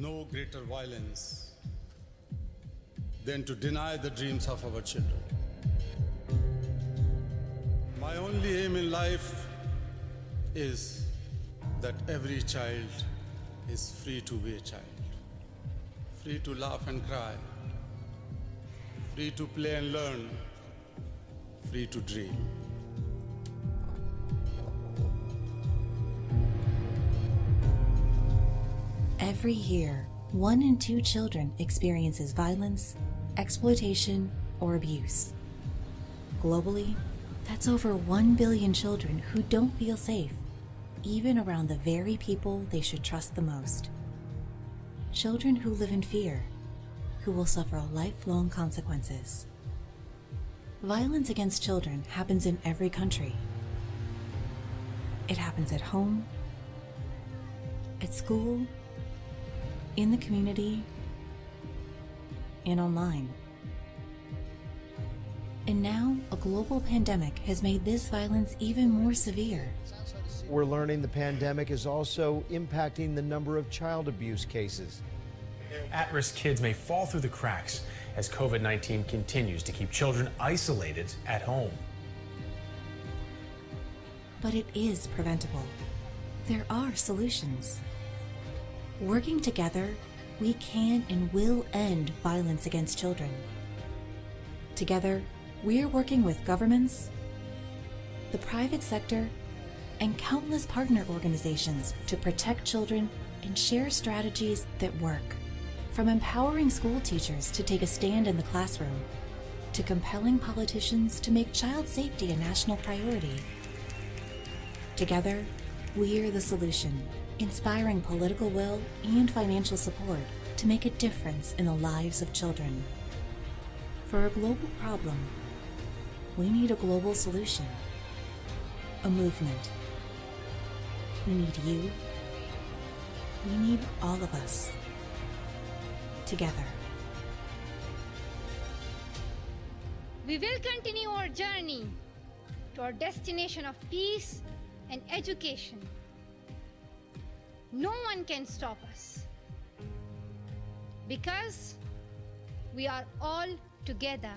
no greater violence than to deny the dreams of our children. My only aim in life is that every child is free to be a child, free to laugh and cry, free to play and learn, free to dream. Every year, 1 in 2 children experiences violence, exploitation, or abuse. Globally, that's over 1 billion children who don't feel safe, even around the very people they should trust the most. Children who live in fear, who will suffer lifelong consequences. Violence against children happens in every country. It happens at home, at school, in the community, and online. And now, a global pandemic has made this violence even more severe. We're learning the pandemic is also impacting the number of child abuse cases. At-risk kids may fall through the cracks as COVID-19 continues to keep children isolated at home. But it is preventable. There are solutions. Working together, we can and will end violence against children. Together, we're working with governments, the private sector, and countless partner organizations to protect children and share strategies that work. From empowering school teachers to take a stand in the classroom, to compelling politicians to make child safety a national priority. Together, we're the solution, inspiring political will and financial support to make a difference in the lives of children. For a global problem, we need a global solution, a movement. We need you. We need all of us, together. We will continue our journey to our destination of peace and education. No one can stop us because we are all together.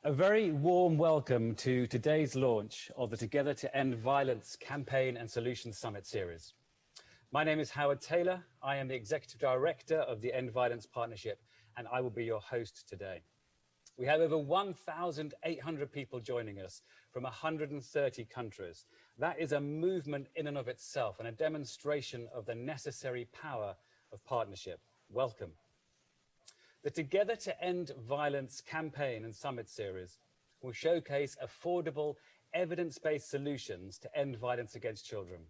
A very warm welcome to today's launch of the Together to End Violence Campaign and Solutions Summit series. My name is Howard Taylor. I am the Executive Director of the End Violence Partnership, and I will be your host today. We have over 1,800 people joining us from 130 countries. That is a movement in and of itself and a demonstration of the necessary power of partnership. Welcome. The Together to End Violence Campaign and Summit series will showcase affordable, evidence-based solutions to end violence against children.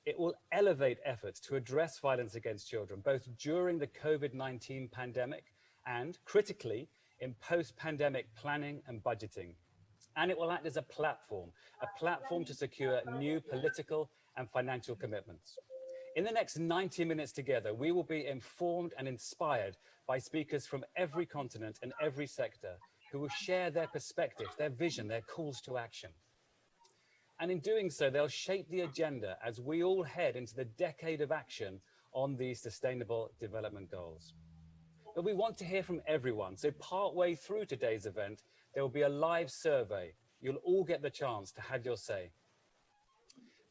It will elevate efforts to address violence against children, both during the COVID-19 pandemic and, critically, in post-pandemic planning and budgeting. And it will act as a platform to secure new political and financial commitments. In the next 90 minutes together, we will be informed and inspired by speakers from every continent and every sector who will share their perspective, their vision, their calls to action. And in doing so, they'll shape the agenda as we all head into the decade of action on these Sustainable Development Goals. But we want to hear from everyone. So partway through today's event, there will be a live survey. You'll all get the chance to have your say.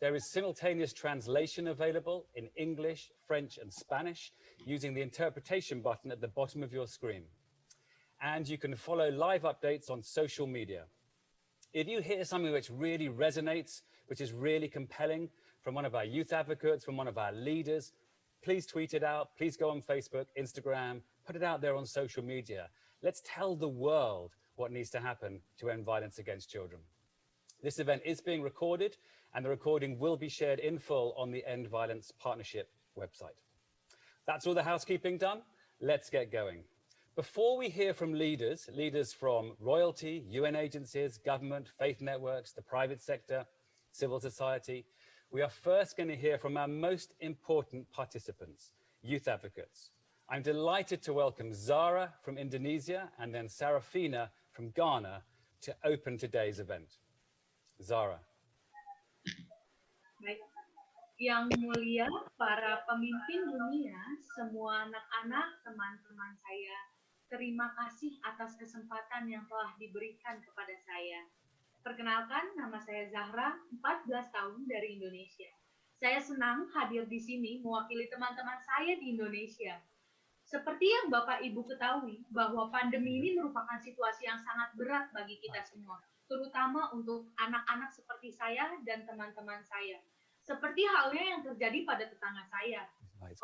There is simultaneous translation available in English, French, and Spanish using the interpretation button at the bottom of your screen. And you can follow live updates on social media. If you hear something which really resonates, which is really compelling from one of our youth advocates, from one of our leaders, please tweet it out. Please go on Facebook, Instagram, put it out there on social media. Let's tell the world what needs to happen to end violence against children. This event is being recorded, and the recording will be shared in full on the End Violence Partnership website. That's all the housekeeping done. Let's get going. Before we hear from leaders from royalty, UN agencies, government, faith networks, the private sector, civil society, we are first going to hear from our most important participants, youth advocates. I'm delighted to welcome Zara from Indonesia and then Sarafina from Ghana to open today's event. Zara. Baik. Yang mulia, para pemimpin dunia, semua anak-anak, teman-teman saya, terima kasih atas kesempatan yang telah diberikan kepada saya. Perkenalkan, nama saya Zahra, 14 tahun dari Indonesia. Saya senang hadir di sini mewakili teman-teman saya di Indonesia. Seperti yang Bapak Ibu ketahui, bahwa pandemi ini merupakan situasi yang sangat berat bagi kita semua, terutama untuk anak-anak seperti saya dan teman-teman saya. Seperti halnya yang terjadi pada tetangga saya.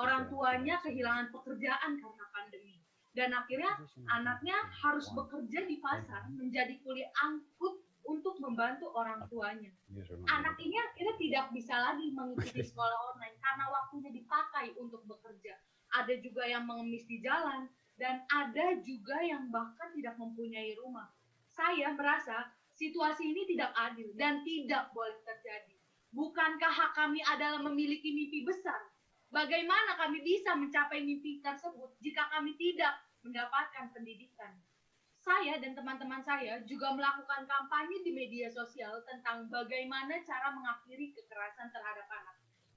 Orang tuanya kehilangan pekerjaan karena pandemi. Dan akhirnya anaknya harus bekerja di pasar menjadi kuli angkut untuk membantu orang tuanya. Anak ini akhirnya tidak bisa lagi mengikuti sekolah online karena waktunya dipakai untuk bekerja. Ada juga yang mengemis di jalan, dan ada juga yang bahkan tidak mempunyai rumah. Saya merasa situasi ini tidak adil dan tidak boleh terjadi. Bukankah hak kami adalah memiliki mimpi besar? Bagaimana kami bisa mencapai mimpi tersebut jika kami tidak mendapatkan pendidikan? Saya dan teman-teman saya juga melakukan kampanye di media sosial tentang bagaimana cara mengakhiri kekerasan terhadap anak.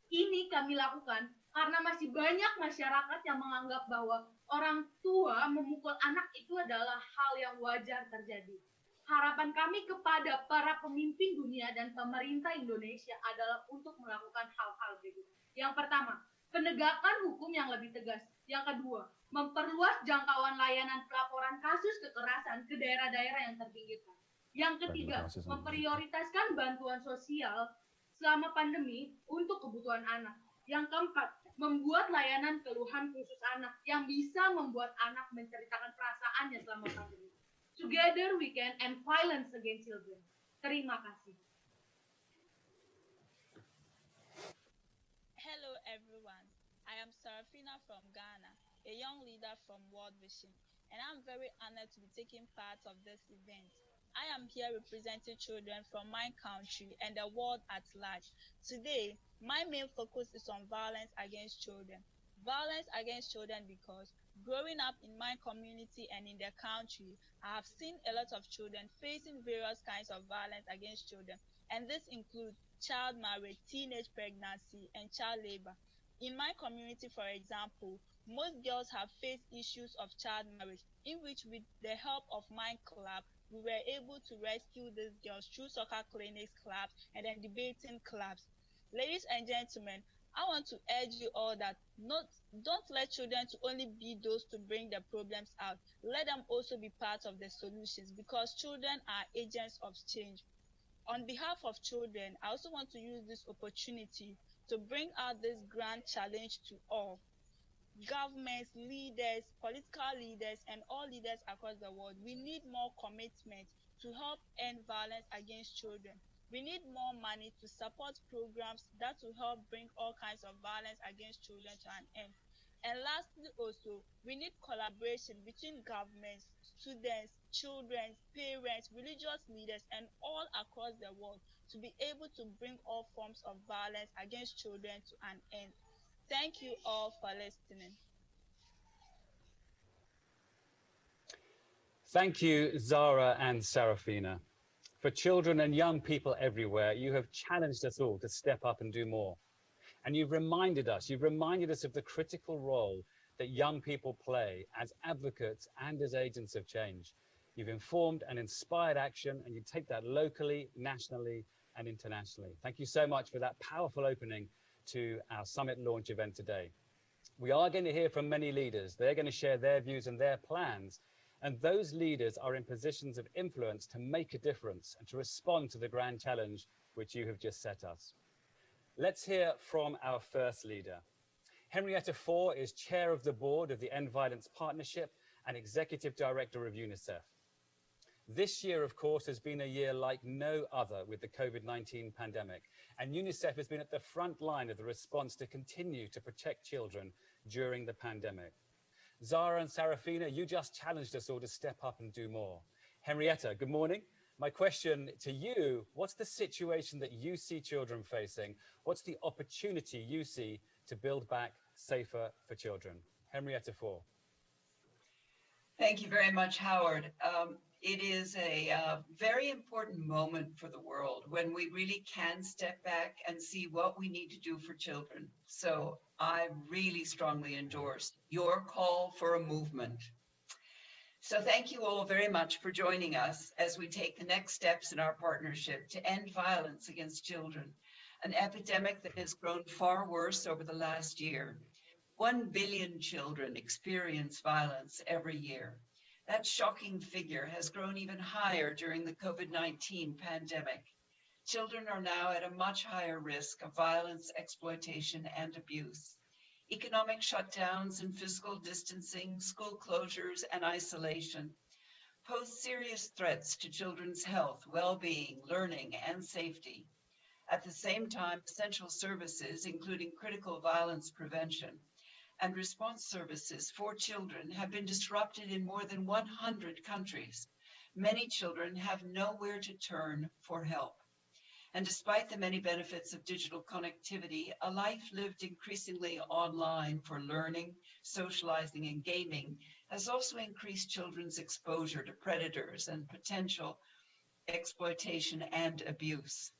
Ini kami lakukan karena masih banyak masyarakat yang menganggap bahwa orang tua memukul anak itu adalah hal yang wajar terjadi. Harapan kami kepada para pemimpin dunia dan pemerintah Indonesia adalah untuk melakukan hal-hal berikut. Yang pertama, penegakan hukum yang lebih tegas. Yang kedua, memperluas jangkauan layanan pelaporan kasus kekerasan ke daerah-daerah yang terpinggirkan. Yang ketiga, memprioritaskan bantuan sosial selama pandemi untuk kebutuhan anak. Yang keempat, membuat layanan keluhan khusus anak yang bisa membuat anak menceritakan perasaannya selama pandemi. Together we can end violence against children. Terima kasih. Hello everyone, I am Sarafina from Ghana, a young leader from World Vision, and I'm very honored to be taking part of this event. I am here representing children from my country and the world at large. Today, my main focus is on violence against children. Violence against children because growing up in my community and in the country, I have seen a lot of children facing various kinds of violence against children, and this includes child marriage, teenage pregnancy, and child labor. In my community, for example, most girls have faced issues of child marriage, in which with the help of my club, we were able to rescue these girls through soccer clinics, clubs, and then debating clubs. Ladies and gentlemen, I want to urge you all that don't let children to only be those to bring the problems out. Let them also be part of the solutions, because children are agents of change. On behalf of children, I also want to use this opportunity to bring out this grand challenge to all. Governments, leaders, political leaders, and all leaders across the world, we need more commitment to help end violence against children. We need more money to support programs that will help bring all kinds of violence against children to an end. And lastly also, we need collaboration between governments, students, children, parents, religious leaders, and all across the world to be able to bring all forms of violence against children to an end. Thank you all for listening. Thank you, Zara and Sarafina. For children and young people everywhere, you have challenged us all to step up and do more. And you've reminded us of the critical role that young people play as advocates and as agents of change. You've informed and inspired action, and you take that locally, nationally, and internationally. Thank you so much for that powerful opening to our summit launch event today. We are going to hear from many leaders. They're going to share their views and their plans. And those leaders are in positions of influence to make a difference and to respond to the grand challenge which you have just set us. Let's hear from our first leader. Henrietta Fore is chair of the board of the End Violence Partnership and executive director of UNICEF. This year, of course, has been a year like no other with the COVID-19 pandemic, and UNICEF has been at the front line of the response to continue to protect children during the pandemic. Zara and Sarafina, you just challenged us all to step up and do more. Henrietta, good morning. My question to you, what's the situation that you see children facing? What's the opportunity you see to build back safer for children? Henrietta Fore. Thank you very much, Howard. It is a very important moment for the world when we really can step back and see what we need to do for children. So I really strongly endorse your call for a movement. So thank you all very much for joining us as we take the next steps in our partnership to end violence against children, an epidemic that has grown far worse over the last year. 1 billion children experience violence every year. That shocking figure has grown even higher during the COVID-19 pandemic. Children are now at a much higher risk of violence, exploitation, and abuse. Economic shutdowns and physical distancing, school closures, and isolation pose serious threats to children's health, well-being, learning, and safety. At the same time, essential services, including critical violence prevention and response services for children, have been disrupted in more than 100 countries. Many children have nowhere to turn for help. And despite the many benefits of digital connectivity, a life lived increasingly online for learning, socializing, and gaming has also increased children's exposure to predators and potential exploitation and abuse.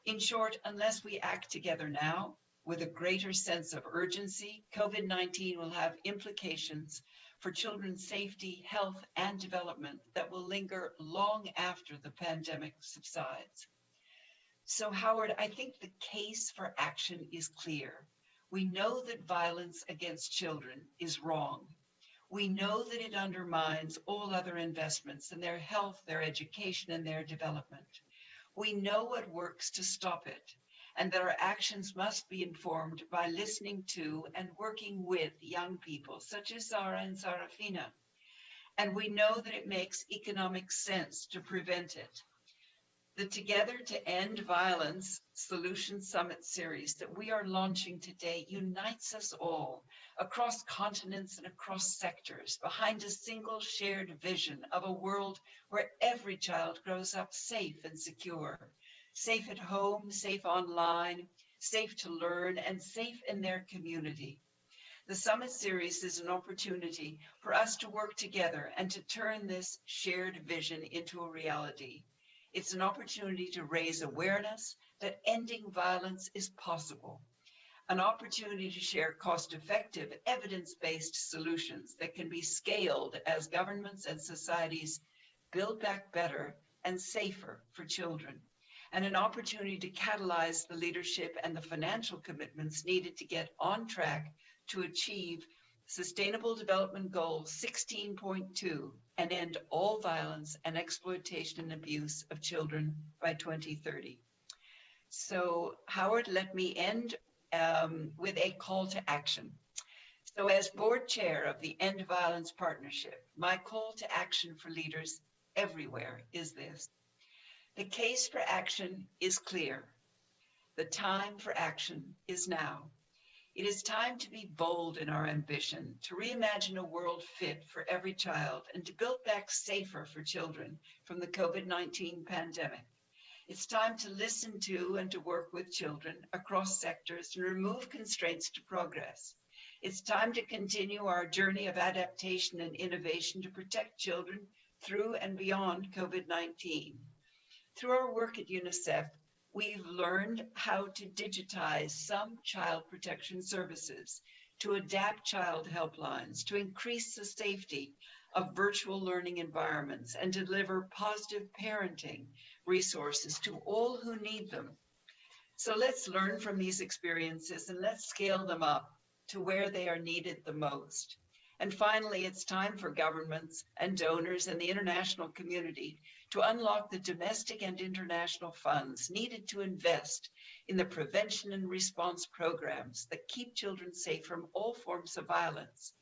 In short, unless we act together now, with a greater sense of urgency, COVID-19 will have implications for children's safety, health, and development that will linger long after the pandemic subsides. So, Howard, I think the case for action is clear. We know that violence against children is wrong. We know that it undermines all other investments in their health, their education, and their development. We know what works to stop it, and that our actions must be informed by listening to and working with young people, such as Zara and Sarafina. And we know that it makes economic sense to prevent it. The Together to End Violence Solution Summit series that we are launching today unites us all across continents and across sectors behind a single shared vision of a world where every child grows up safe and secure. Safe at home, safe online, safe to learn, and safe in their community. The Summit Series is an opportunity for us to work together and to turn this shared vision into a reality. It's an opportunity to raise awareness that ending violence is possible, an opportunity to share cost-effective, evidence-based solutions that can be scaled as governments and societies build back better and safer for children, and an opportunity to catalyze the leadership and the financial commitments needed to get on track to achieve Sustainable Development Goal 16.2 and end all violence and exploitation and abuse of children by 2030. So, Howard, let me end with a call to action. So as board chair of the End Violence Partnership, my call to action for leaders everywhere is this. The case for action is clear. The time for action is now. It is time to be bold in our ambition, to reimagine a world fit for every child and to build back safer for children from the COVID-19 pandemic. It's time to listen to and to work with children across sectors to remove constraints to progress. It's time to continue our journey of adaptation and innovation to protect children through and beyond COVID-19. Through our work at UNICEF, we've learned how to digitize some child protection services, to adapt child helplines, to increase the safety of virtual learning environments, and deliver positive parenting resources to all who need them. So let's learn from these experiences and let's scale them up to where they are needed the most. And finally, it's time for governments and donors and the international community to unlock the domestic and international funds needed to invest in the prevention and response programs that keep children safe from all forms of violence.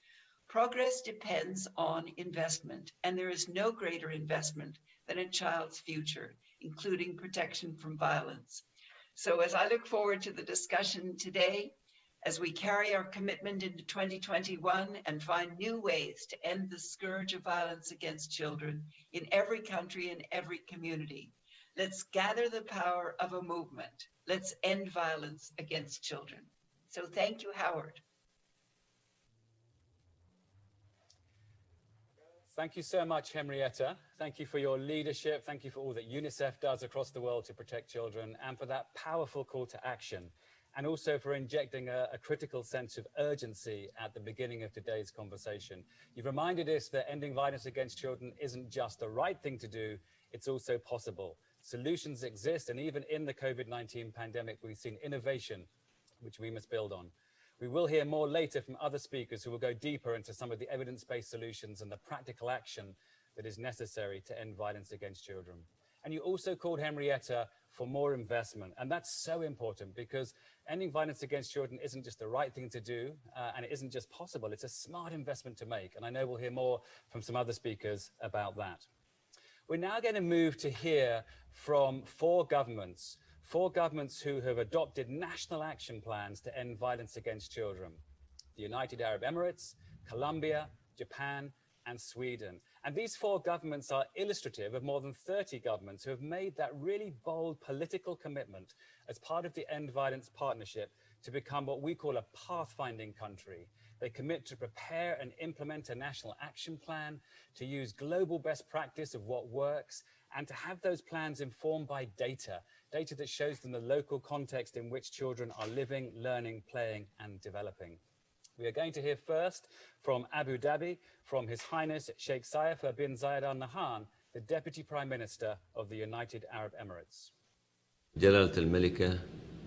Progress depends on investment, and there is no greater investment than a child's future, including protection from violence. So as I look forward to the discussion today, as we carry our commitment into 2021 and find new ways to end the scourge of violence against children in every country and every community, let's gather the power of a movement. Let's end violence against children. So thank you, Howard. Thank you so much, Henrietta. Thank you for your leadership. Thank you for all that UNICEF does across the world to protect children, and for that powerful call to action, and also for injecting a critical sense of urgency at the beginning of today's conversation. You've reminded us that ending violence against children isn't just the right thing to do, it's also possible. Solutions exist, and even in the COVID-19 pandemic, we've seen innovation, which we must build on. We will hear more later from other speakers who will go deeper into some of the evidence-based solutions and the practical action that is necessary to end violence against children. And you also called, Henrietta, for more investment. And that's so important, because ending violence against children isn't just the right thing to do, and it isn't just possible, it's a smart investment to make. And I know we'll hear more from some other speakers about that. We're now going to move to hear from four governments who have adopted national action plans to end violence against children: the United Arab Emirates, Colombia, Japan, and Sweden. And these four governments are illustrative of more than 30 governments who have made that really bold political commitment as part of the End Violence Partnership to become what we call a pathfinding country. They commit to prepare and implement a national action plan, to use global best practice of what works, and to have those plans informed by data that shows them the local context in which children are living, learning, playing, and developing. We are going to hear first from Abu Dhabi, from His Highness Sheikh Zayed bin Zayed Al Nahyan, the Deputy Prime Minister of the United Arab Emirates. جلالة الملكة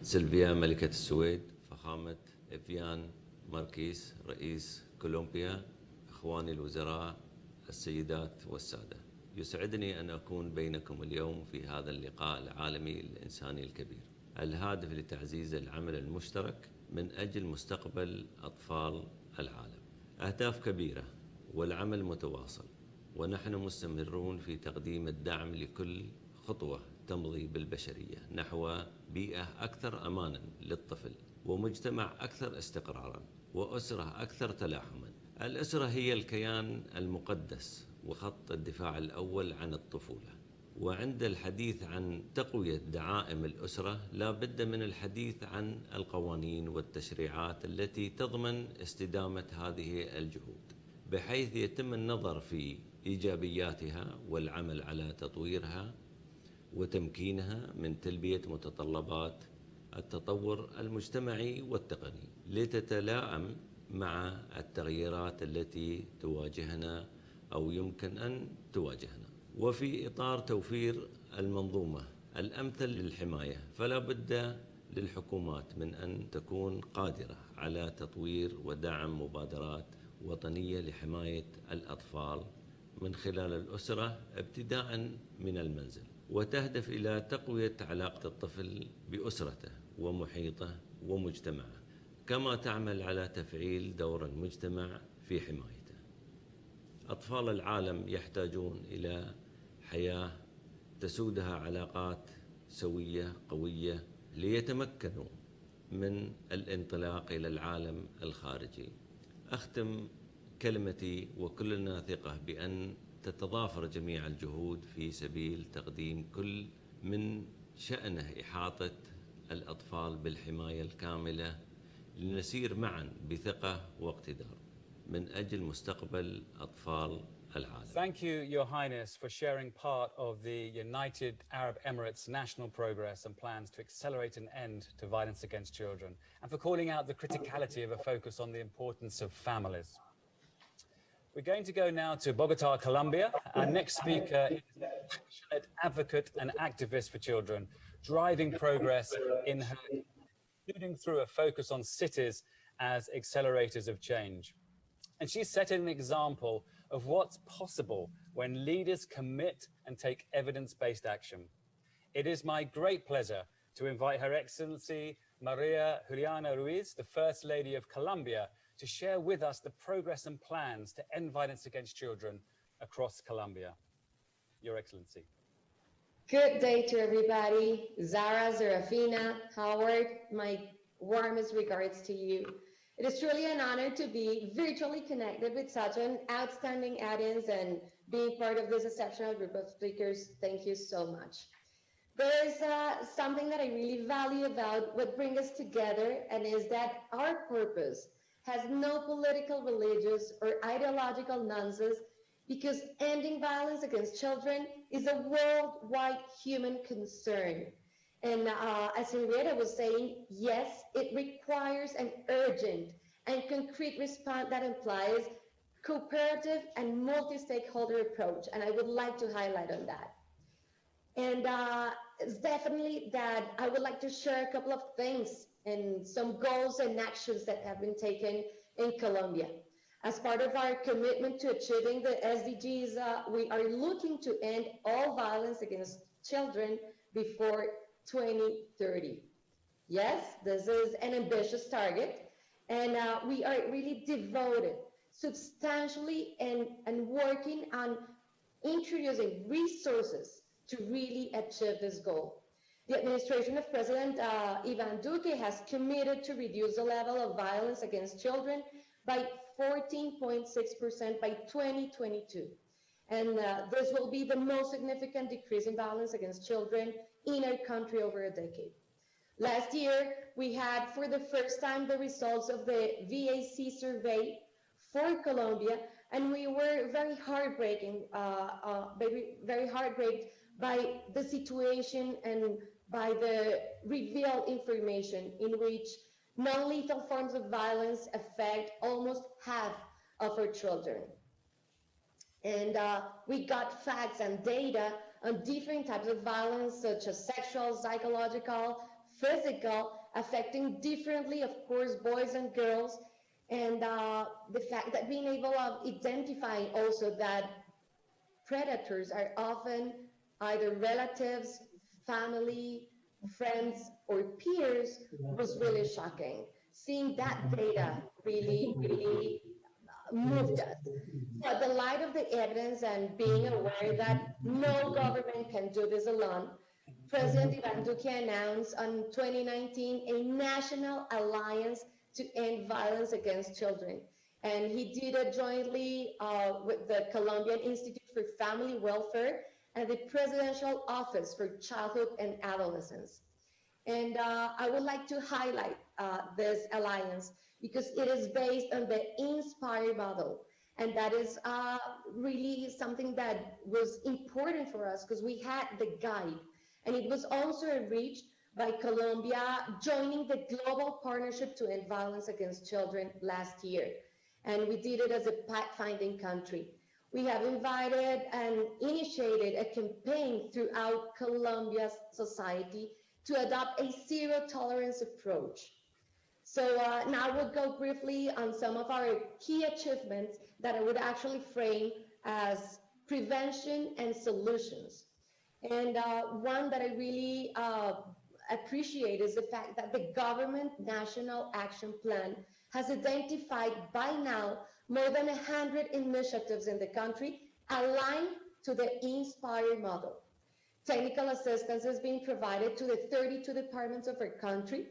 سيلفيا ملكة السويد، فخامة إفيان ماركيس رئيس كولومبيا، إخواني الوزراء، السيدات والسادة، يسعدني أن أكون بينكم اليوم في هذا اللقاء العالمي الإنساني الكبير، الهادف لتعزيز العمل المشترك من أجل مستقبل أطفال العالم. أهداف كبيرة والعمل متواصل، ونحن مستمرون في تقديم الدعم لكل خطوة تمضي بالبشرية نحو بيئة أكثر أماناً للطفل، ومجتمع أكثر استقراراً، وأسرة أكثر تلاحماً. الأسرة هي الكيان المقدس وخط الدفاع الأول عن الطفولة. وعند الحديث عن تقوية دعائم الأسرة لا بد من الحديث عن القوانين والتشريعات التي تضمن استدامة هذه الجهود، بحيث يتم النظر في إيجابياتها والعمل على تطويرها وتمكينها من تلبية متطلبات التطور المجتمعي والتقني لتتلائم مع التغييرات التي تواجهنا أو يمكن أن تواجهنا. وفي إطار توفير المنظومة الأمثل للحماية، فلا بد للحكومات من أن تكون قادرة على تطوير ودعم مبادرات وطنية لحماية الأطفال من خلال الأسرة ابتداء من المنزل، وتهدف إلى تقوية علاقة الطفل بأسرته ومحيطه ومجتمعه، كما تعمل على تفعيل دور المجتمع في حمايته. أطفال العالم يحتاجون إلى حياة تسودها علاقات سوية قوية ليتمكنوا من الانطلاق إلى العالم الخارجي. أختم كلمتي وكلنا ثقة بأن تتضافر جميع الجهود في سبيل تقديم كل من شأنه إحاطة الأطفال بالحماية الكاملة لنسير معا بثقة واقتدار من أجل مستقبل أطفال العالم. Thank you, Your Highness, for sharing part of the United Arab Emirates' national progress and plans to accelerate an end to violence against children, and for calling out the criticality of a focus on the importance of families. We're going to go now to Bogota, Colombia. Our next speaker is a passionate advocate and activist for children, driving progress in her, including through a focus on cities as accelerators of change. And she's set an example of what's possible when leaders commit and take evidence-based action. It is my great pleasure to invite Her Excellency Maria Juliana Ruiz, the First Lady of Colombia, to share with us the progress and plans to end violence against children across Colombia. Your Excellency. Good day to everybody. Zara, Zarafina, Howard, my warmest regards to you. It is truly an honor to be virtually connected with such an outstanding audience and being part of this exceptional group of speakers. Thank you so much. There is something that I really value about what brings us together, and is that our purpose has no political, religious, or ideological nonsense because ending violence against children is a worldwide human concern. And as Henrietta was saying, yes, it requires an urgent and concrete response that implies cooperative and multi-stakeholder approach. And I would like to highlight on that. And it's definitely that I would like to share a couple of things and some goals and actions that have been taken in Colombia. As part of our commitment to achieving the SDGs, we are looking to end all violence against children before 2030. Yes, this is an ambitious target, and we are really devoted substantially and working on introducing resources to really achieve this goal. The administration of President Ivan Duque has committed to reduce the level of violence against children by 14.6% by 2022. And this will be the most significant decrease in violence against children in our country over a decade. Last year, we had for the first time the results of the VAC survey for Colombia, and we were very heartbroken by the situation and by the revealed information in which non-lethal forms of violence affect almost half of our children. And we got facts and data on different types of violence, such as sexual, psychological, physical, affecting differently, of course, boys and girls. And the fact that being able to identify also that predators are often either relatives, family, friends, or peers was really shocking. Seeing that data really moved us. But the light of the evidence and being aware that no government can do this alone, President Ivan Duque announced on 2019 a national alliance to end violence against children. And he did it jointly with the Colombian Institute for Family Welfare and the Presidential Office for Childhood and Adolescence. And I would like to highlight this alliance because it is based on the INSPIRE model. And that is really something that was important for us because we had the guide. And it was also reached by Colombia joining the Global Partnership to End Violence Against Children last year. And we did it as a pathfinding country. We have invited and initiated a campaign throughout Colombia's society to adopt a zero tolerance approach. So now we'll go briefly on some of our key achievements that I would actually frame as prevention and solutions. And one that I really appreciate is the fact that the government National Action Plan has identified by now more than 100 initiatives in the country aligned to the INSPIRE model. Technical assistance is being provided to the 32 departments of our country,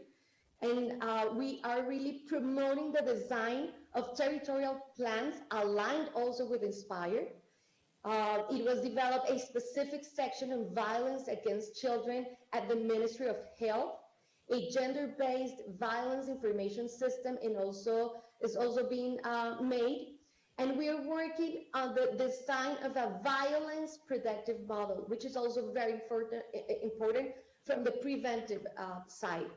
and we are really promoting the design of territorial plans aligned also with INSPIRE. It was developed a specific section on violence against children at the Ministry of Health. A gender-based violence information system is also being made. And we are working on the design of a violence predictive model, which is also very important from the preventive side.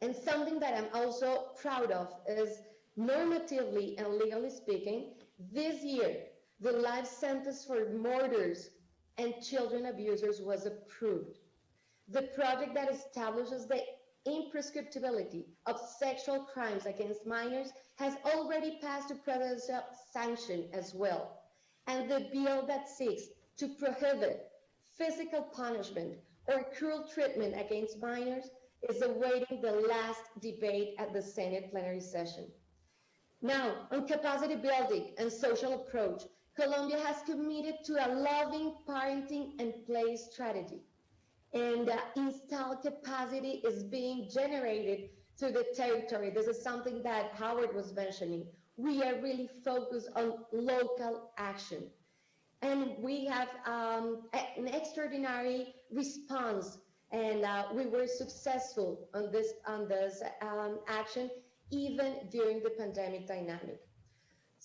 And something that I'm also proud of is normatively and legally speaking, this year, the life sentence for murderers and children abusers was approved. The project that establishes the imprescriptibility of sexual crimes against minors has already passed to presidential sanction as well. And the bill that seeks to prohibit physical punishment or cruel treatment against minors is awaiting the last debate at the Senate plenary session. Now, on capacity building and social approach, Colombia has committed to a loving parenting and play strategy. And installed capacity is being generated through the territory. This is something that Howard was mentioning. We are really focused on local action. And we have an extraordinary response, and we were successful on this action, even during the pandemic dynamic.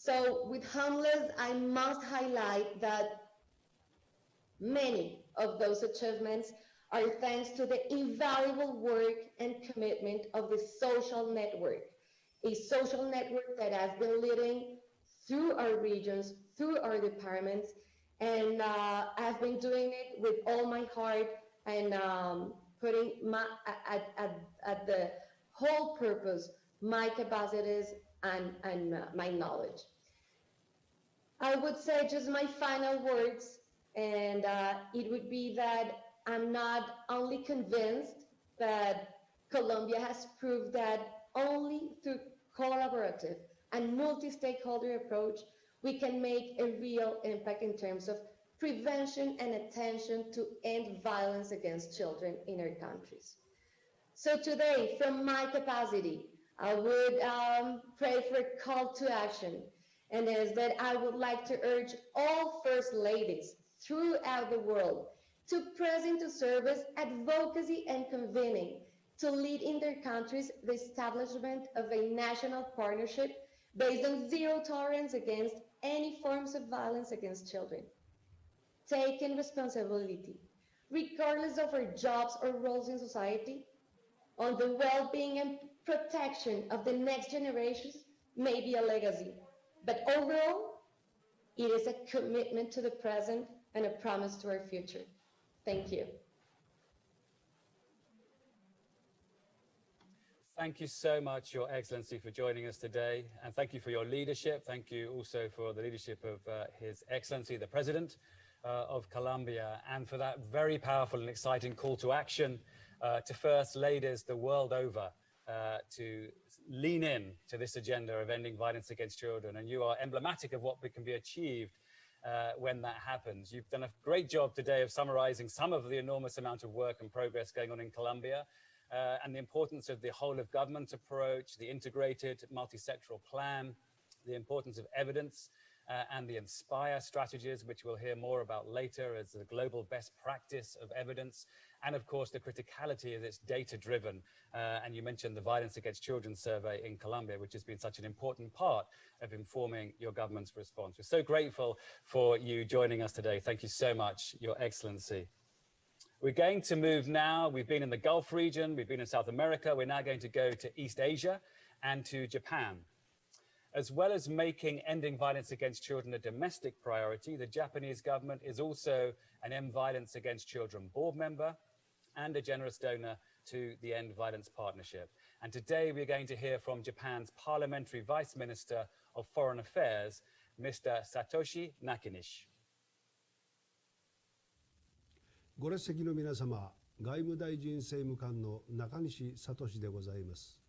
So with Homeless, I must highlight that many of those achievements are thanks to the invaluable work and commitment of the social network, a social network that has been leading through our regions, through our departments, and I've been doing it with all my heart and putting at the whole purpose my capacities and my knowledge. I would say just my final words, and it would be that I'm not only convinced that Colombia has proved that only through collaborative and multi-stakeholder approach, we can make a real impact in terms of prevention and attention to end violence against children in our countries. So today, from my capacity, I would pray for a call to action, and is that I would like to urge all First Ladies throughout the world to press into service, advocacy, and convening to lead in their countries the establishment of a national partnership based on zero tolerance against any forms of violence against children. Taking responsibility, regardless of our jobs or roles in society, on the well-being and protection of the next generations may be a legacy, but overall, it is a commitment to the present and a promise to our future. Thank you. Thank you so much, Your Excellency, for joining us today. And thank you for your leadership. Thank you also for the leadership of His Excellency, the President of Colombia, and for that very powerful and exciting call to action to First Ladies the world over to lean in to this agenda of ending violence against children. And you are emblematic of what can be achieved when that happens. You've done a great job today of summarizing some of the enormous amount of work and progress going on in Colombia. And the importance of the whole of government approach, the integrated multi-sectoral plan, the importance of evidence and the INSPIRE strategies, which we'll hear more about later as the global best practice of evidence, and of course the criticality of its data-driven. And you mentioned the Violence Against Children survey in Colombia, which has been such an important part of informing your government's response. We're so grateful for you joining us today. Thank you so much, Your Excellency. We're going to move now. We've been in the Gulf region, we've been in South America. We're now going to go to East Asia and to Japan. As well as making ending violence against children a domestic priority, the Japanese government is also an End Violence Against Children board member and a generous donor to the End Violence Partnership. And today we're going to hear from Japan's Parliamentary Vice Minister of Foreign Affairs, Mr. Satoshi Nakanishi. ご列席の皆様、外務大臣政務官の中西聡でございます。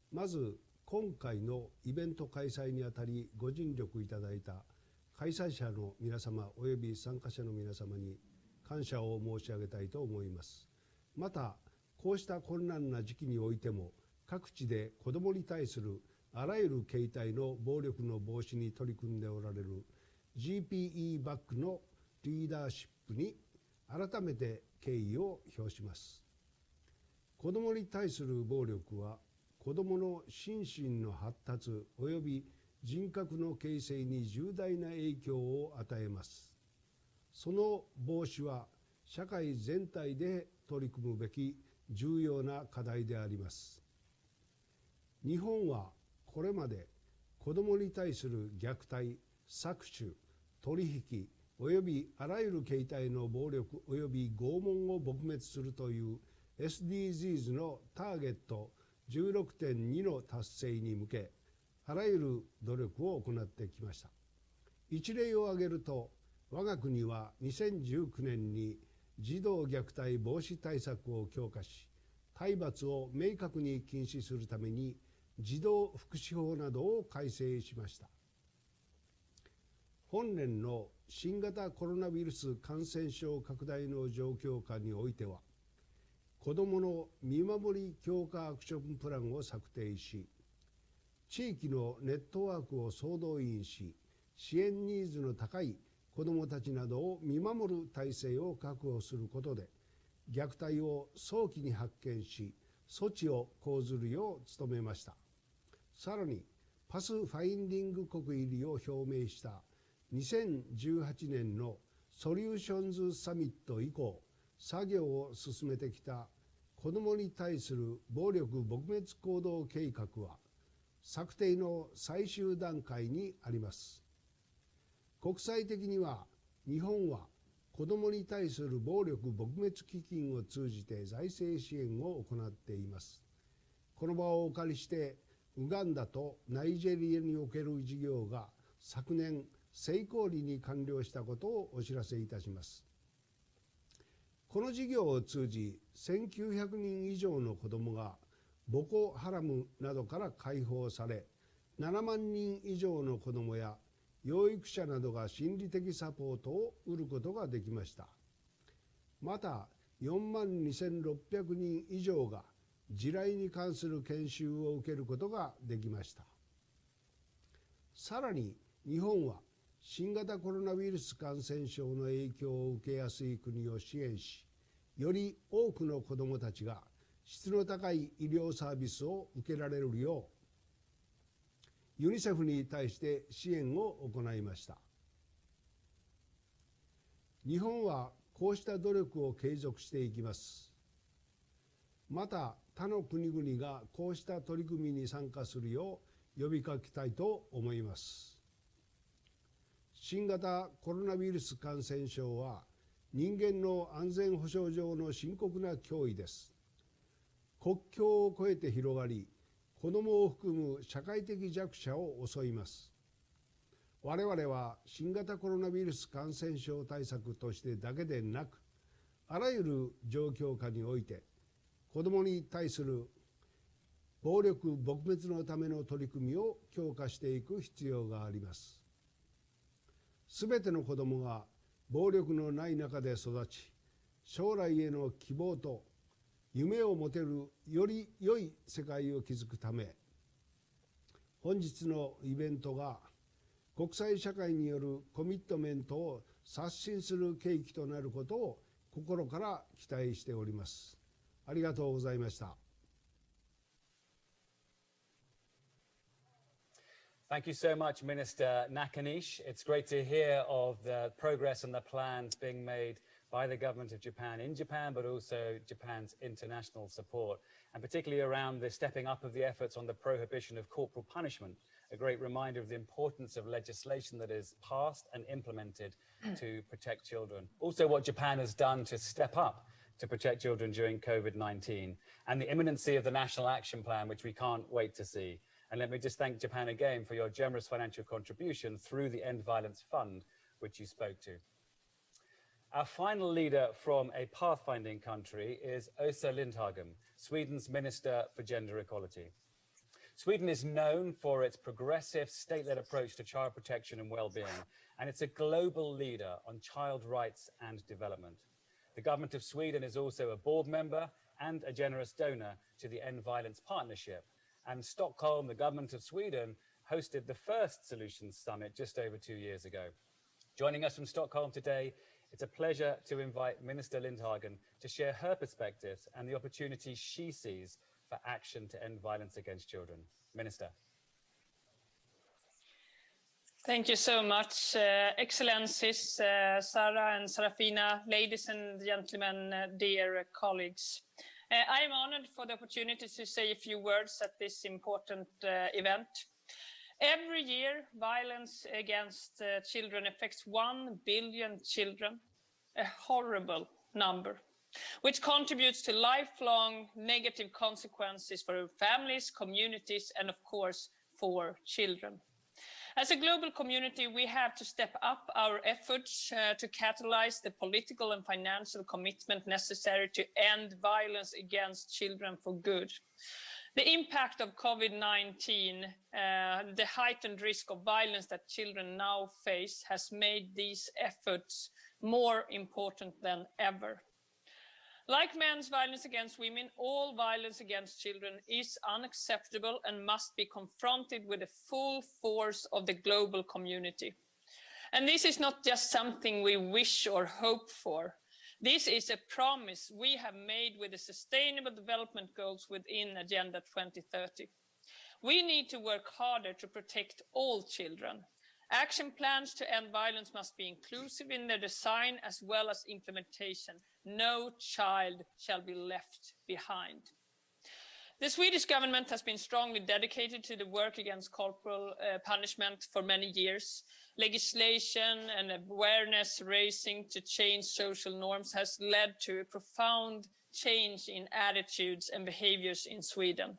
まず、今回のイベント開催にあたりご尽力いただいた開催者の皆様および参加者の皆様に感謝を申し上げたいと思います。また、こうした困難な時期においても各地で子どもに対するあらゆる形態の暴力の防止に取り組んでおられる GPE バックのリーダーシップに改めて敬意を表します。子どもに対する暴力は子どもの心身の発達及び人格の形成に重大な影響を与えます。その防止は社会全体で取り組むべき重要な課題であります。日本はこれまで子どもに対する虐待、搾取、取引およびあらゆる形態の暴力および拷問を撲滅するという SDGs のターゲット 16.2 の達成に向けあらゆる努力を行ってきました。一例を挙げると我が国は2019年に児童虐待防止対策を強化し体罰を明確に禁止するために児童福祉法などを改正しました。本年の新型コロナウイルス感染症拡大の状況下においては子どもの見守り強化アクションプランを策定し地域のネットワークを総動員し支援ニーズの高い子どもたちなどを見守る体制を確保することで虐待を早期に発見し措置を講ずるよう努めました。さらにパスファインディング国入りを表明した2018年のソリューションズサミット以降、作業を進めてきた子どもに対する暴力撲滅行動計画は策定の最終段階にあります。国際的には日本は子どもに対する暴力撲滅基金を通じて財政支援を行っています。この場をお借りしてウガンダとナイジェリアにおける事業が昨年成功裏に完了したことをお知らせいたします。この事業を通じ1900人以上の子どもがボコハラムなどから解放され、7万人以上の子どもや養育者などが心理的サポートを得ることができました。また4万2600人以上が地雷に関する研修を受けることができました。さらに日本は新型コロナウイルス感染症の影響を受けやすい国を支援し、より多くの子どもたちが質の高い医療サービスを受けられるよう、ユニセフに対して支援を行いました。日本はこうした努力を継続していきます。また他の国々がこうした取り組みに参加するよう呼びかけたいと思います。新型コロナウイルス感染症は人間の安全保障上の深刻な脅威です。国境を越えて広がり、子どもを含む社会的弱者を襲います。我々は新型コロナウイルス感染症対策としてだけでなく、あらゆる状況下において子どもに対する暴力撲滅のための取り組みを強化していく必要があります。すべての子どもが暴力のない中で育ち、将来への希望と夢を持てるより良い世界を築くため、本日のイベントが国際社会によるコミットメントを刷新する契機となることを心から期待しております。ありがとうございました。Thank you so much, Minister Nakanishi. It's great to hear of the progress and the plans being made by the government of Japan in Japan, but also Japan's international support, and particularly around the stepping up of the efforts on the prohibition of corporal punishment, a great reminder of the importance of legislation that is passed and implemented to protect children. Also what Japan has done to step up to protect children during COVID-19, and the imminency of the National Action Plan, which we can't wait to see. And let me just thank Japan again for your generous financial contribution through the End Violence Fund, which you spoke to. Our final leader from a pathfinding country is Åsa Lindhagen, Sweden's Minister for Gender Equality. Sweden is known for its progressive state-led approach to child protection and well-being, and it's a global leader on child rights and development. The government of Sweden is also a board member and a generous donor to the End Violence Partnership. And Stockholm, the government of Sweden, hosted the first Solutions Summit just over 2 years ago. Joining us from Stockholm today, it's a pleasure to invite Minister Lindhagen to share her perspectives and the opportunities she sees for action to end violence against children. Minister. Thank you so much, Excellencies, Sarah and Sarafina, ladies and gentlemen, dear colleagues. I am honored for the opportunity to say a few words at this important event. Every year, violence against children affects 1 billion children, a horrible number, which contributes to lifelong negative consequences for families, communities, and of course, for children. As a global community, we have to step up our efforts to catalyze the political and financial commitment necessary to end violence against children for good. The impact of COVID-19, the heightened risk of violence that children now face has made these efforts more important than ever. Like men's violence against women, all violence against children is unacceptable and must be confronted with the full force of the global community. And this is not just something we wish or hope for. This is a promise we have made with the Sustainable Development Goals within Agenda 2030. We need to work harder to protect all children. Action plans to end violence must be inclusive in their design as well as implementation. No child shall be left behind. The Swedish government has been strongly dedicated to the work against corporal punishment for many years. Legislation and awareness raising to change social norms has led to a profound change in attitudes and behaviors in Sweden.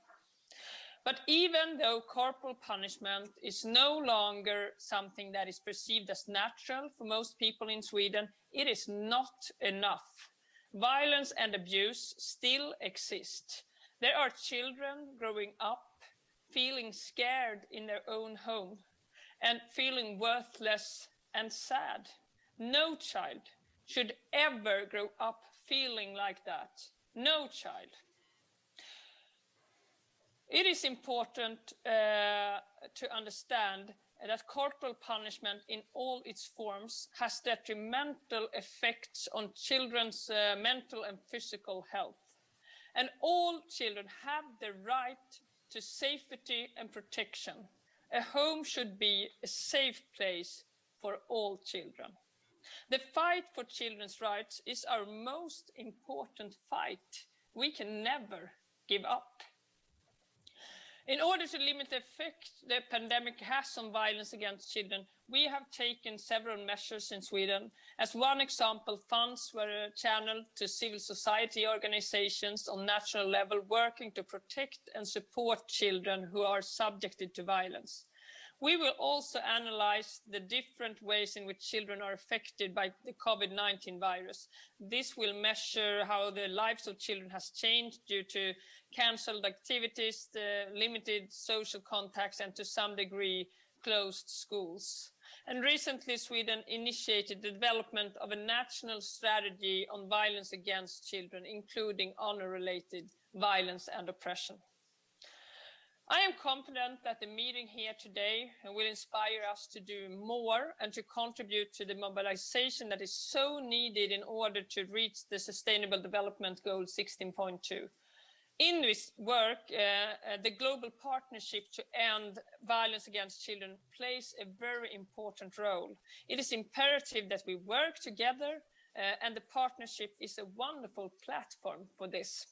But even though corporal punishment is no longer something that is perceived as natural for most people in Sweden, it is not enough. Violence and abuse still exist. There are children growing up feeling scared in their own home and feeling worthless and sad. No child should ever grow up feeling like that. No child. It is important to understand that corporal punishment in all its forms has detrimental effects on children's mental and physical health. And all children have the right to safety and protection. A home should be a safe place for all children. The fight for children's rights is our most important fight. We can never give up. In order to limit the effect the pandemic has on violence against children, we have taken several measures in Sweden. As one example, funds were channeled to civil society organizations on national level working to protect and support children who are subjected to violence. We will also analyze the different ways in which children are affected by the COVID-19 virus. This will measure how the lives of children has changed due to cancelled activities, the limited social contacts, and to some degree, closed schools. And recently, Sweden initiated the development of a national strategy on violence against children, including honor-related violence and oppression. I am confident that the meeting here today will inspire us to do more and to contribute to the mobilization that is so needed in order to reach the Sustainable Development Goal 16.2. In this work, the global partnership to end violence against children plays a very important role. It is imperative that we work together, and the partnership is a wonderful platform for this.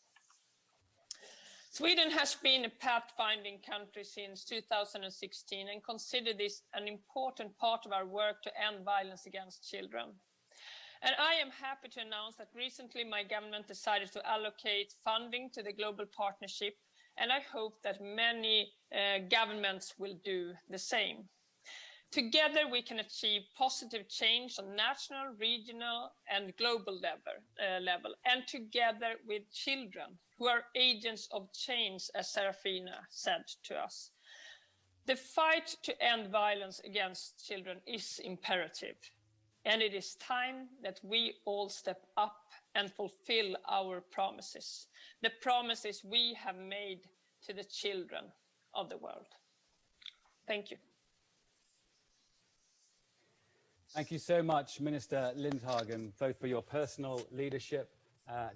Sweden has been a pathfinding country since 2016 and consider this an important part of our work to end violence against children. And I am happy to announce that recently my government decided to allocate funding to the global partnership, and I hope that many governments will do the same. Together we can achieve positive change on national, regional and global level, and together with children who are agents of change, as Serafina said to us. The fight to end violence against children is imperative, and it is time that we all step up and fulfill our promises, the promises we have made to the children of the world. Thank you. Thank you so much, Minister Lindhagen, both for your personal leadership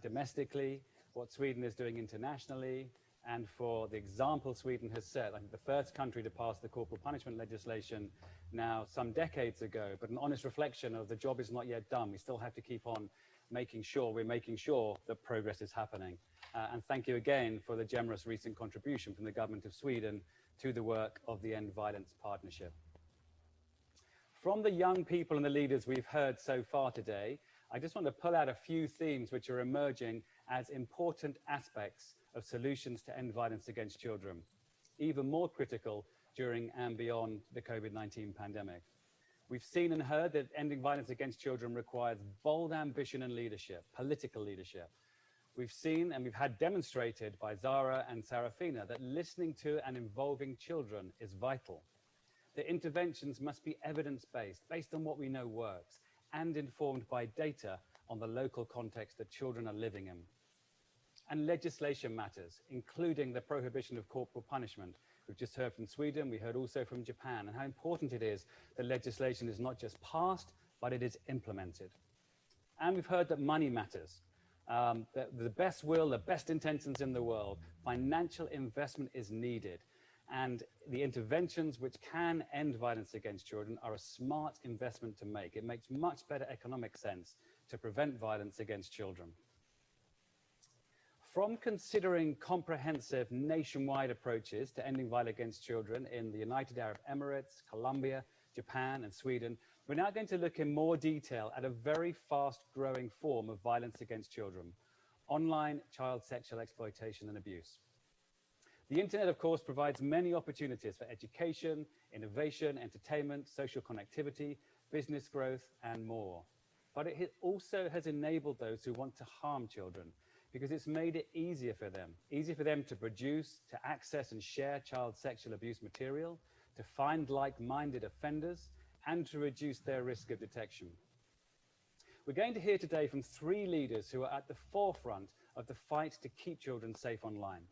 domestically, what Sweden is doing internationally, and for the example Sweden has set. I think the first country to pass the corporal punishment legislation now some decades ago, but an honest reflection of the job is not yet done. We still have to keep on making sure that progress is happening. And thank you again for the generous recent contribution from the government of Sweden to the work of the End Violence Partnership. From the young people and the leaders we've heard so far today, I just want to pull out a few themes which are emerging as important aspects of solutions to end violence against children, even more critical during and beyond the COVID-19 pandemic. We've seen and heard that ending violence against children requires bold ambition and leadership, political leadership. We've seen and we've had demonstrated by Zara and Serafina that listening to and involving children is vital. The interventions must be evidence-based, based on what we know works, and informed by data on the local context that children are living in. And legislation matters, including the prohibition of corporal punishment. We've just heard from Sweden, we heard also from Japan, and how important it is that legislation is not just passed, but it is implemented. And we've heard that money matters. The best will, the best intentions in the world, financial investment is needed. And the interventions which can end violence against children are a smart investment to make. It makes much better economic sense to prevent violence against children. From considering comprehensive nationwide approaches to ending violence against children in the United Arab Emirates, Colombia, Japan, and Sweden, we're now going to look in more detail at a very fast-growing form of violence against children: online child sexual exploitation and abuse. The internet, of course, provides many opportunities for education, innovation, entertainment, social connectivity, business growth, and more. But it also has enabled those who want to harm children, because it's made it easier for them to produce, to access and share child sexual abuse material, to find like-minded offenders, and to reduce their risk of detection. We're going to hear today from 3 leaders who are at the forefront of the fight to keep children safe online.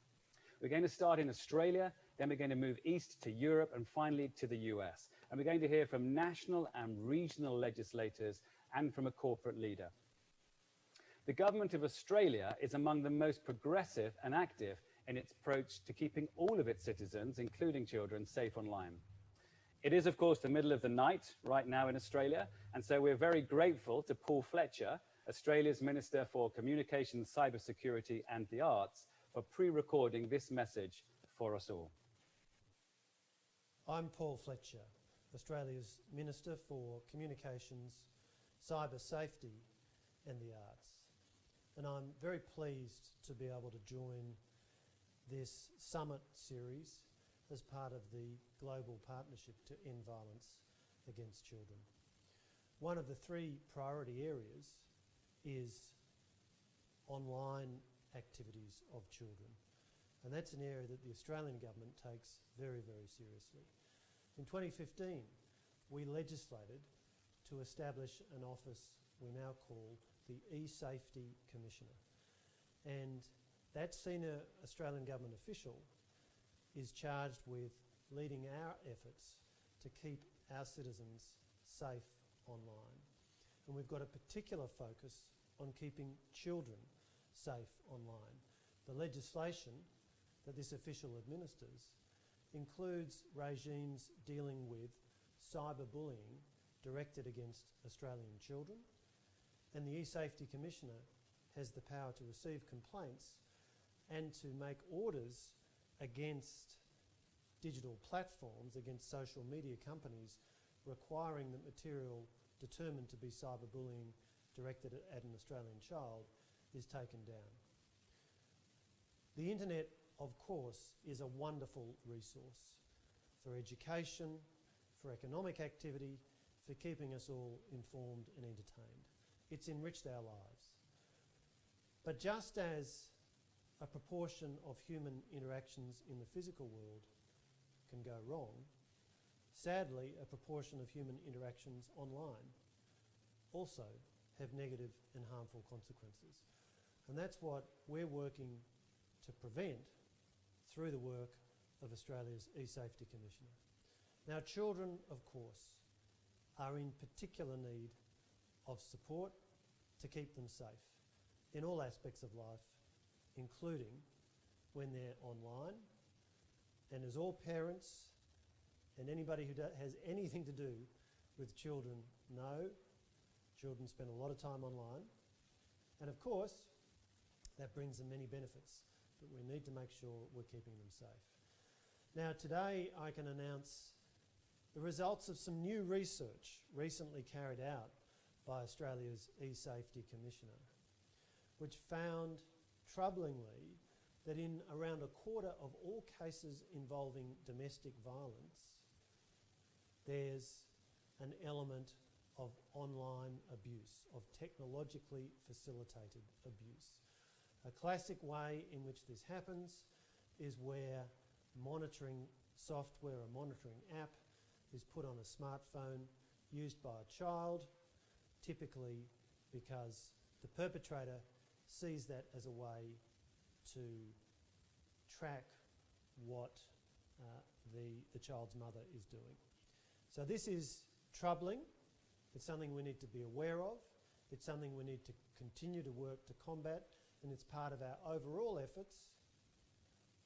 We're going to start in Australia, then we're going to move east to Europe, and finally to the US. And we're going to hear from national and regional legislators and from a corporate leader. The government of Australia is among the most progressive and active in its approach to keeping all of its citizens, including children, safe online. It is, of course, the middle of the night right now in Australia, and so we're very grateful to Paul Fletcher, Australia's Minister for Communications, Cybersecurity and the Arts, for pre-recording this message for us all. I'm Paul Fletcher, Australia's Minister for Communications, Cyber Safety and the Arts. And I'm very pleased to be able to join this summit series as part of the global partnership to end violence against children. One of the 3 priority areas is online activities of children. And that's an area that the Australian government takes very, very seriously. In 2015, we legislated to establish an office we now call the E-Safety Commissioner. And that senior Australian government official is charged with leading our efforts to keep our citizens safe online. And we've got a particular focus on keeping children safe online. The legislation that this official administers includes regimes dealing with cyberbullying directed against Australian children, and the E-Safety Commissioner has the power to receive complaints and to make orders against digital platforms, against social media companies, requiring that material determined to be cyberbullying directed at an Australian child is taken down. The internet, of course, is a wonderful resource for education, for economic activity, for keeping us all informed and entertained. It's enriched our lives. But just as a proportion of human interactions in the physical world can go wrong, sadly, a proportion of human interactions online also have negative and harmful consequences. And that's what we're working to prevent through the work of Australia's E-Safety Commissioner. Now, children, of course, are in particular need of support to keep them safe in all aspects of life, including when they're online. And as all parents and anybody who has anything to do with children know, children spend a lot of time online. And of course, that brings them many benefits, but we need to make sure we're keeping them safe. Now, today I can announce the results of some new research recently carried out by Australia's E-Safety Commissioner, which found, troublingly, that in around a quarter of all cases involving domestic violence, there's an element of online abuse, of technologically facilitated abuse. A classic way in which this happens is where monitoring software, a monitoring app, is put on a smartphone used by a child, typically because the perpetrator sees that as a way to track what the child's mother is doing. So this is troubling. It's something we need to be aware of. It's something we need to continue to work to combat, and it's part of our overall efforts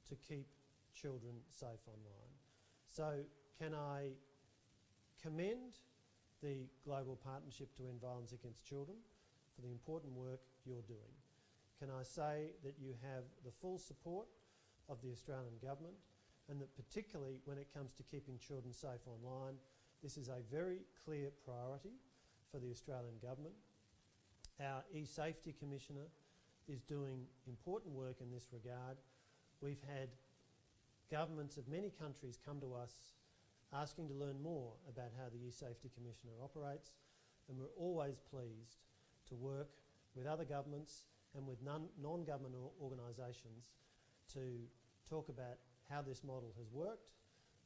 to keep children safe online. So can I commend the Global Partnership to End Violence Against Children for the important work you're doing. Can I say that you have the full support of the Australian Government, and that particularly when it comes to keeping children safe online, this is a very clear priority for the Australian Government. Our e-Safety Commissioner is doing important work in this regard. We've had governments of many countries come to us asking to learn more about how the e-Safety Commissioner operates, and we're always pleased to work with other governments and with non-government organisations to talk about how this model has worked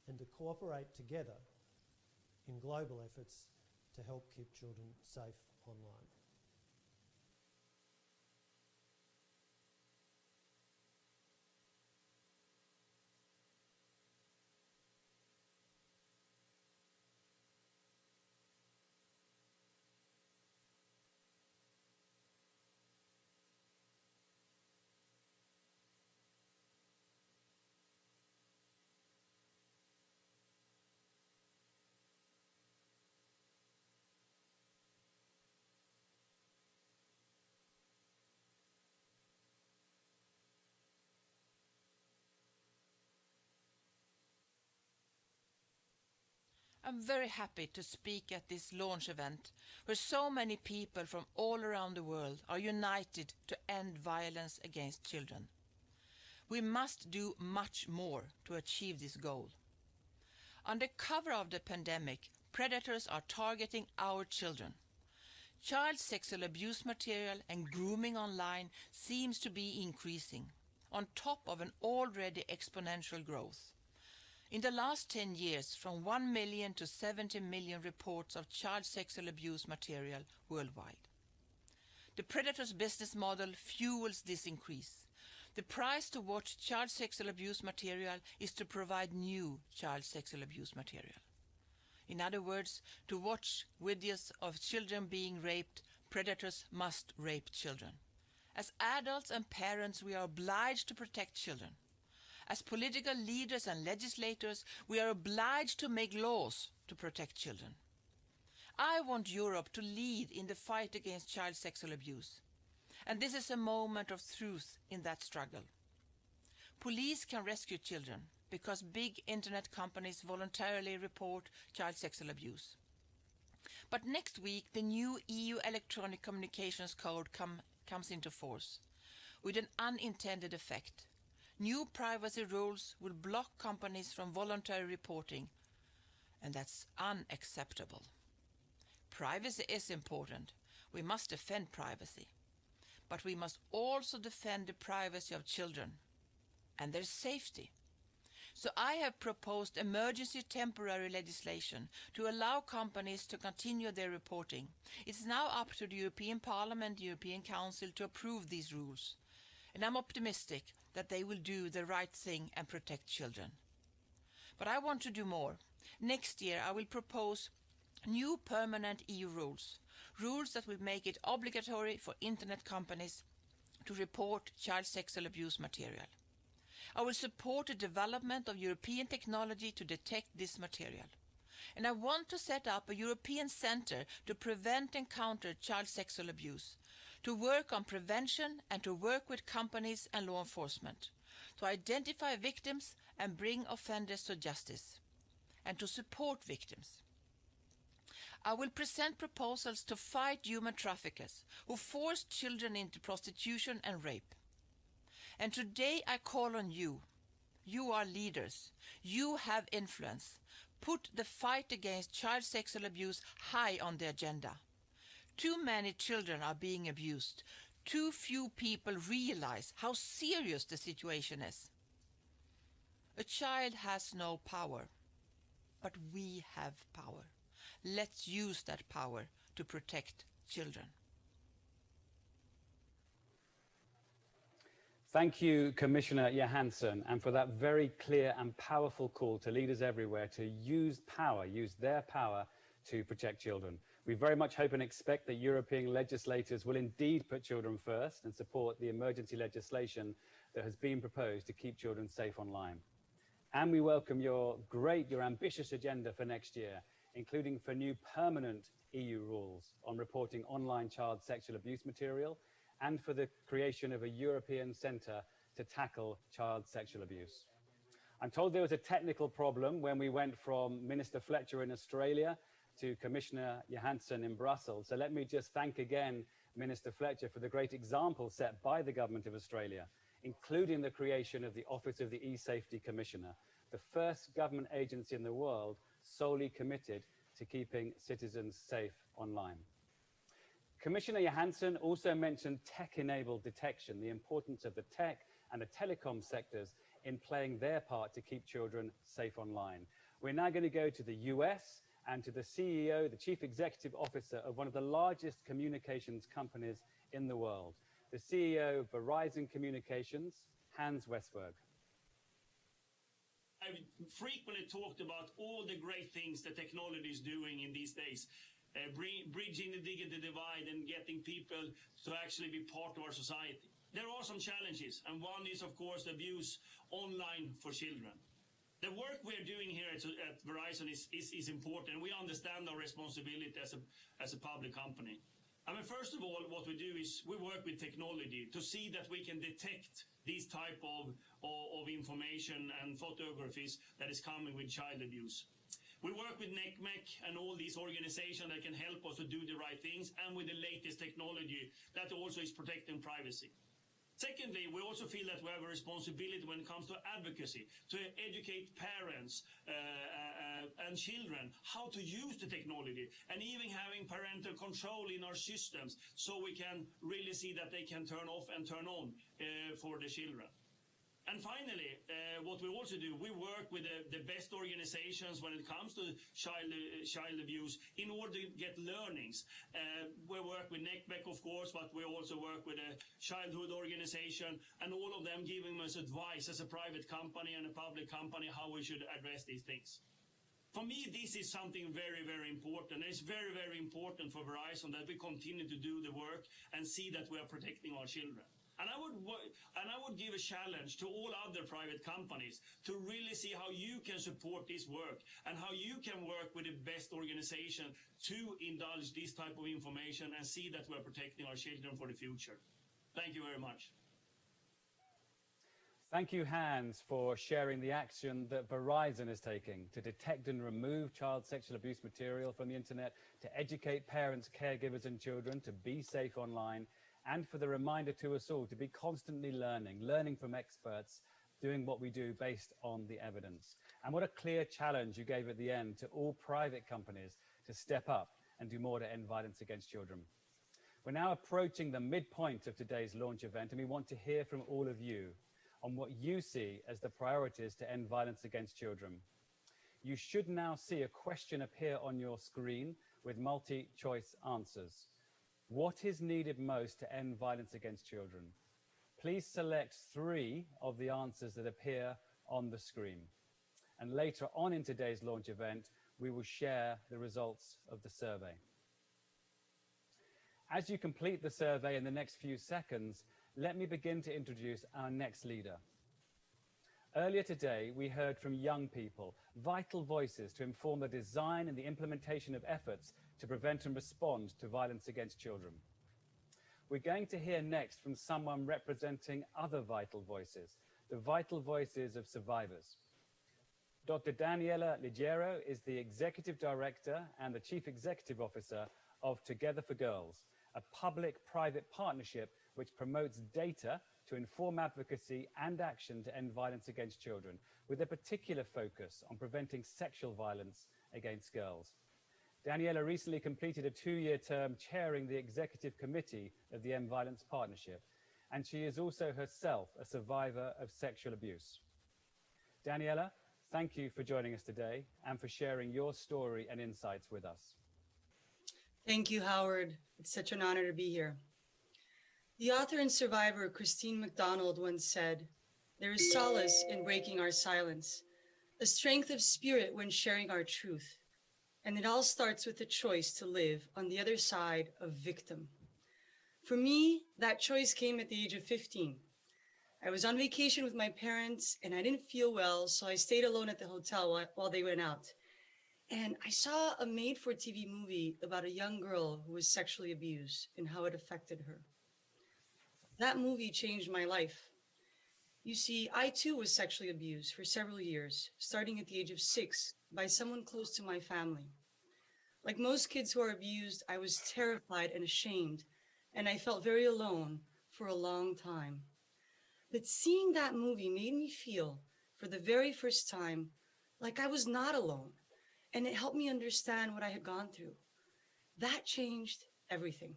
and to cooperate together in global efforts to help keep children safe online. I'm very happy to speak at this launch event where so many people from all around the world are united to end violence against children. We must do much more to achieve this goal. Under cover of the pandemic, predators are targeting our children. Child sexual abuse material and grooming online seems to be increasing, on top of an already exponential growth. In the last 10 years, from 1 million to 70 million reports of child sexual abuse material worldwide. The predator's business model fuels this increase. The price to watch child sexual abuse material is to provide new child sexual abuse material. In other words, to watch videos of children being raped, predators must rape children. As adults and parents, we are obliged to protect children. As political leaders and legislators, we are obliged to make laws to protect children. I want Europe to lead in the fight against child sexual abuse. And this is a moment of truth in that struggle. Police can rescue children because big internet companies voluntarily report child sexual abuse. But next week, the new EU Electronic Communications Code comes into force with an unintended effect. New privacy rules will block companies from voluntary reporting, and that's unacceptable. Privacy is important. We must defend privacy. But we must also defend the privacy of children and their safety. So I have proposed emergency temporary legislation to allow companies to continue their reporting. It's now up to the European Parliament and the European Council to approve these rules. And I'm optimistic that they will do the right thing and protect children. But I want to do more. Next year I will propose new permanent EU rules that will make it obligatory for internet companies to report child sexual abuse material. I will support the development of European technology to detect this material. And I want to set up a European centre to prevent and counter child sexual abuse, to work on prevention and to work with companies and law enforcement, to identify victims and bring offenders to justice, and to support victims. I will present proposals to fight human traffickers who force children into prostitution and rape. And today I call on you. You are leaders. You have influence. Put the fight against child sexual abuse high on the agenda. Too many children are being abused. Too few people realize how serious the situation is. A child has no power, but we have power. Let's use that power to protect children. Thank you, Commissioner Johansson, and for that very clear and powerful call to leaders everywhere to use their power to protect children. We very much hope and expect that European legislators will indeed put children first and support the emergency legislation that has been proposed to keep children safe online. And we welcome your ambitious agenda for next year, including for new permanent EU rules on reporting online child sexual abuse material and for the creation of a European Centre to tackle child sexual abuse. I'm told there was a technical problem when we went from Minister Fletcher in Australia to Commissioner Johansson in Brussels. So let me just thank again Minister Fletcher for the great example set by the Government of Australia, including the creation of the Office of the E-Safety Commissioner, the first government agency in the world solely committed to keeping citizens safe online. Commissioner Johansson also mentioned tech-enabled detection, the importance of the tech and the telecom sectors in playing their part to keep children safe online. We're now going to go to the US and to the CEO, the Chief Executive Officer of one of the largest communications companies in the world, the CEO of Verizon Communications, Hans Westberg. I've frequently talked about all the great things that technology is doing in these days, bridging the digital divide and getting people to actually be part of our society. There are some challenges, and one is, of course, the abuse online for children. The work we're doing here at Verizon is important. We understand our responsibility as a public company. I mean, first of all, what we do is we work with technology to see that we can detect these type of information and photographies that is coming with child abuse. We work with NECMEC and all these organizations that can help us to do the right things, and with the latest technology that also is protecting privacy. Secondly, we also feel that we have a responsibility when it comes to advocacy, to educate parents and children how to use the technology, and even having parental control in our systems so we can really see that they can turn off and turn on for the children. And finally, what we also do, we work with the best organizations when it comes to child abuse in order to get learnings. We work with NECMEC, of course, but we also work with a childhood organization, and all of them giving us advice as a private company and a public company how we should address these things. For me, this is something very, very important. It's very, very important for Verizon that we continue to do the work and see that we are protecting our children. And I would give a challenge to all other private companies to really see how you can support this work and how you can work with the best organization to indulge this type of information and see that we're protecting our children for the future. Thank you very much. Thank you, Hans, for sharing the action that Verizon is taking to detect and remove child sexual abuse material from the internet, to educate parents, caregivers, and children to be safe online, and for the reminder to us all to be constantly learning from experts, doing what we do based on the evidence. And what a clear challenge you gave at the end to all private companies to step up and do more to end violence against children. We're now approaching the midpoint of today's launch event, and we want to hear from all of you on what you see as the priorities to end violence against children. You should now see a question appear on your screen with multi-choice answers. What is needed most to end violence against children? Please select 3 of the answers that appear on the screen. And later on in today's launch event, we will share the results of the survey. As you complete the survey in the next few seconds, let me begin to introduce our next leader. Earlier today, we heard from young people, vital voices to inform the design and the implementation of efforts to prevent and respond to violence against children. We're going to hear next from someone representing other vital voices, the vital voices of survivors. Dr. Daniela Liggero is the Executive Director and the Chief Executive Officer of Together for Girls, a public-private partnership which promotes data to inform advocacy and action to end violence against children, with a particular focus on preventing sexual violence against girls. Daniela recently completed a 2-year term chairing the executive committee of the End Violence Partnership, and she is also herself a survivor of sexual abuse. Daniela, thank you for joining us today and for sharing your story and insights with us. Thank you, Howard. It's such an honor to be here. The author and survivor Christine McDonald once said, "There is solace in breaking our silence, a strength of spirit when sharing our truth. And it all starts with the choice to live on the other side of victim." For me, that choice came at the age of 15. I was on vacation with my parents and I didn't feel well, so I stayed alone at the hotel while they went out. And I saw a made-for-TV movie about a young girl who was sexually abused and how it affected her. That movie changed my life. You see, I too was sexually abused for several years, starting at the age of 6 by someone close to my family. Like most kids who are abused, I was terrified and ashamed, and I felt very alone for a long time. But seeing that movie made me feel, for the very first time, like I was not alone, and it helped me understand what I had gone through. That changed everything.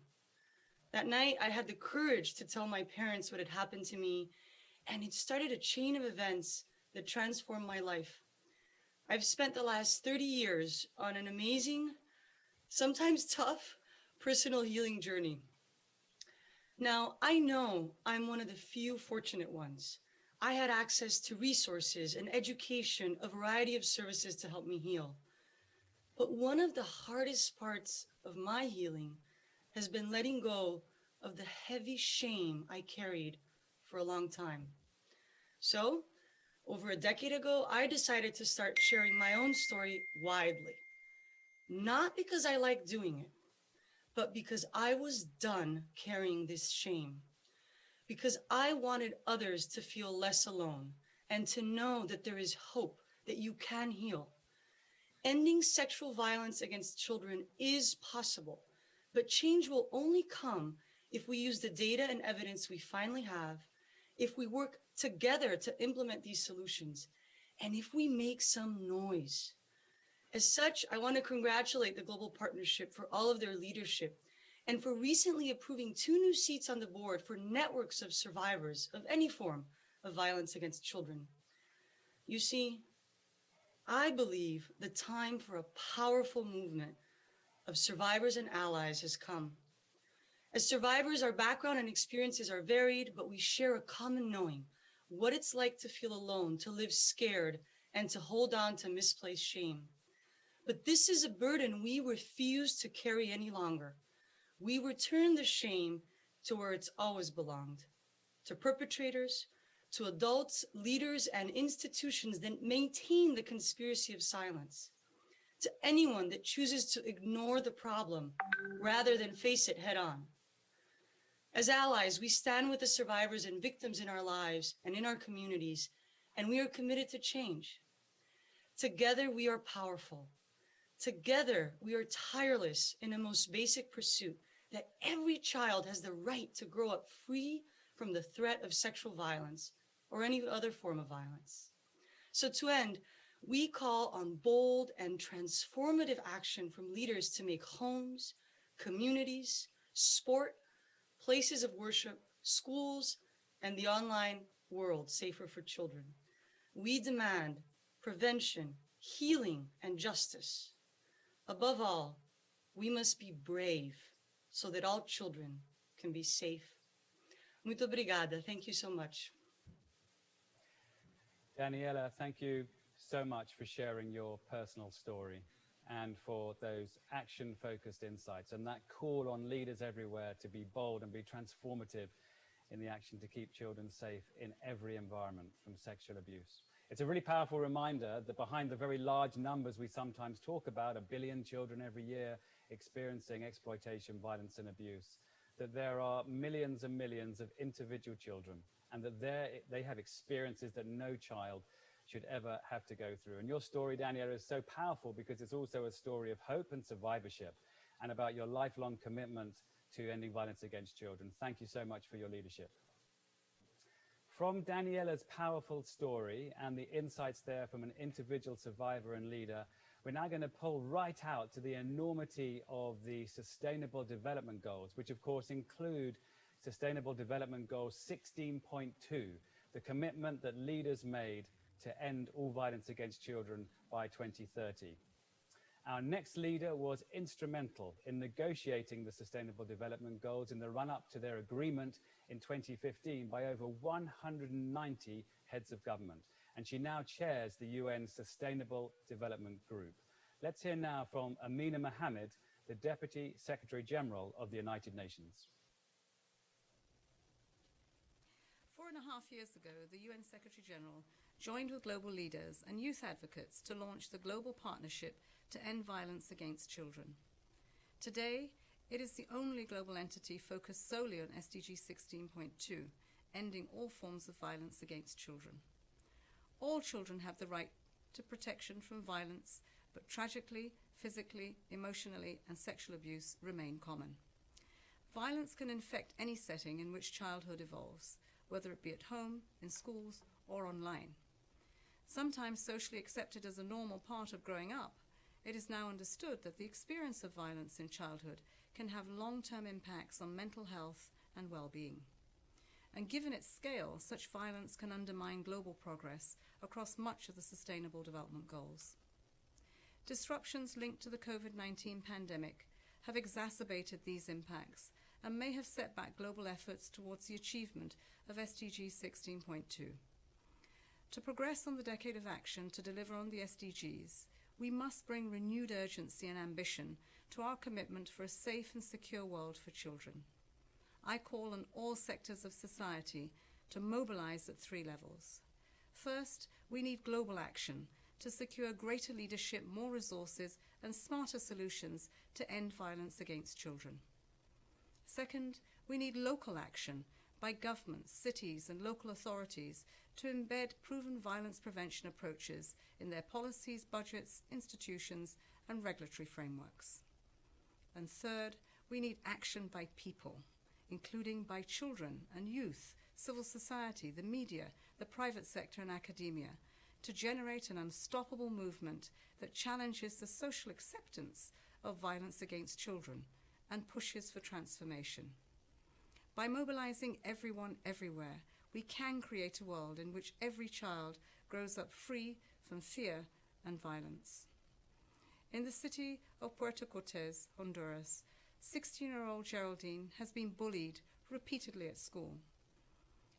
That night, I had the courage to tell my parents what had happened to me, and it started a chain of events that transformed my life. I've spent the last 30 years on an amazing, sometimes tough, personal healing journey. Now, I know I'm one of the few fortunate ones. I had access to resources and education, a variety of services to help me heal. But one of the hardest parts of my healing has been letting go of the heavy shame I carried for a long time. So, over a decade ago, I decided to start sharing my own story widely. Not because I like doing it, but because I was done carrying this shame. Because I wanted others to feel less alone and to know that there is hope, that you can heal. Ending sexual violence against children is possible, but change will only come if we use the data and evidence we finally have, if we work together to implement these solutions, and if we make some noise. As such, I want to congratulate the Global Partnership for all of their leadership and for recently approving 2 new seats on the board for networks of survivors of any form of violence against children. You see, I believe the time for a powerful movement of survivors and allies has come. As survivors, our background and experiences are varied, but we share a common knowing, what it's like to feel alone, to live scared, and to hold on to misplaced shame. But this is a burden we refuse to carry any longer. We return the shame to where it's always belonged, to perpetrators, to adults, leaders, and institutions that maintain the conspiracy of silence, to anyone that chooses to ignore the problem rather than face it head on. As allies, we stand with the survivors and victims in our lives and in our communities, and we are committed to change. Together, we are powerful. Together, we are tireless in a most basic pursuit that every child has the right to grow up free from the threat of sexual violence or any other form of violence. So to end, we call on bold and transformative action from leaders to make homes, communities, sport, places of worship, schools, and the online world safer for children. We demand prevention, healing, and justice. Above all, we must be brave so that all children can be safe. Muito obrigada. Thank you so much. Daniela, thank you so much for sharing your personal story and for those action-focused insights and that call on leaders everywhere to be bold and be transformative in the action to keep children safe in every environment from sexual abuse. It's a really powerful reminder that behind the very large numbers we sometimes talk about, 1 billion children every year experiencing exploitation, violence, and abuse, that there are millions and millions of individual children and that they have experiences that no child should ever have to go through. And your story, Daniela, is so powerful because it's also a story of hope and survivorship and about your lifelong commitment to ending violence against children. Thank you so much for your leadership. From Daniela's powerful story and the insights there from an individual survivor and leader, we're now going to pull right out to the enormity of the Sustainable Development Goals, which of course include Sustainable Development Goal 16.2, the commitment that leaders made to end all violence against children by 2030. Our next leader was instrumental in negotiating the Sustainable Development Goals in the run-up to their agreement in 2015 by over 190 heads of government. And she now chairs the UN Sustainable Development Group. Let's hear now from Amina Mohammed, the Deputy Secretary General of the United Nations. For 4.5 years ago, the UN Secretary General joined with global leaders and youth advocates to launch the Global Partnership to End Violence Against Children. Today, it is the only global entity focused solely on SDG 16.2, ending all forms of violence against children. All children have the right to protection from violence, but tragically, physically, emotionally, and sexual abuse remain common. Violence can infect any setting in which childhood evolves, whether it be at home, in schools, or online. Sometimes socially accepted as a normal part of growing up, it is now understood that the experience of violence in childhood can have long-term impacts on mental health and well-being. And given its scale, such violence can undermine global progress across much of the Sustainable Development Goals. Disruptions linked to the COVID-19 pandemic have exacerbated these impacts and may have set back global efforts towards the achievement of SDG 16.2. To progress on the decade of action to deliver on the SDGs, we must bring renewed urgency and ambition to our commitment for a safe and secure world for children. I call on all sectors of society to mobilize at 3 levels. First, we need global action to secure greater leadership, more resources, and smarter solutions to end violence against children. Second, we need local action by governments, cities, and local authorities to embed proven violence prevention approaches in their policies, budgets, institutions, and regulatory frameworks. And third, we need action by people, including by children and youth, civil society, the media, the private sector, and academia, to generate an unstoppable movement that challenges the social acceptance of violence against children and pushes for transformation. By mobilizing everyone everywhere, we can create a world in which every child grows up free from fear and violence. In the city of Puerto Cortes, Honduras, 16-year-old Geraldine has been bullied repeatedly at school.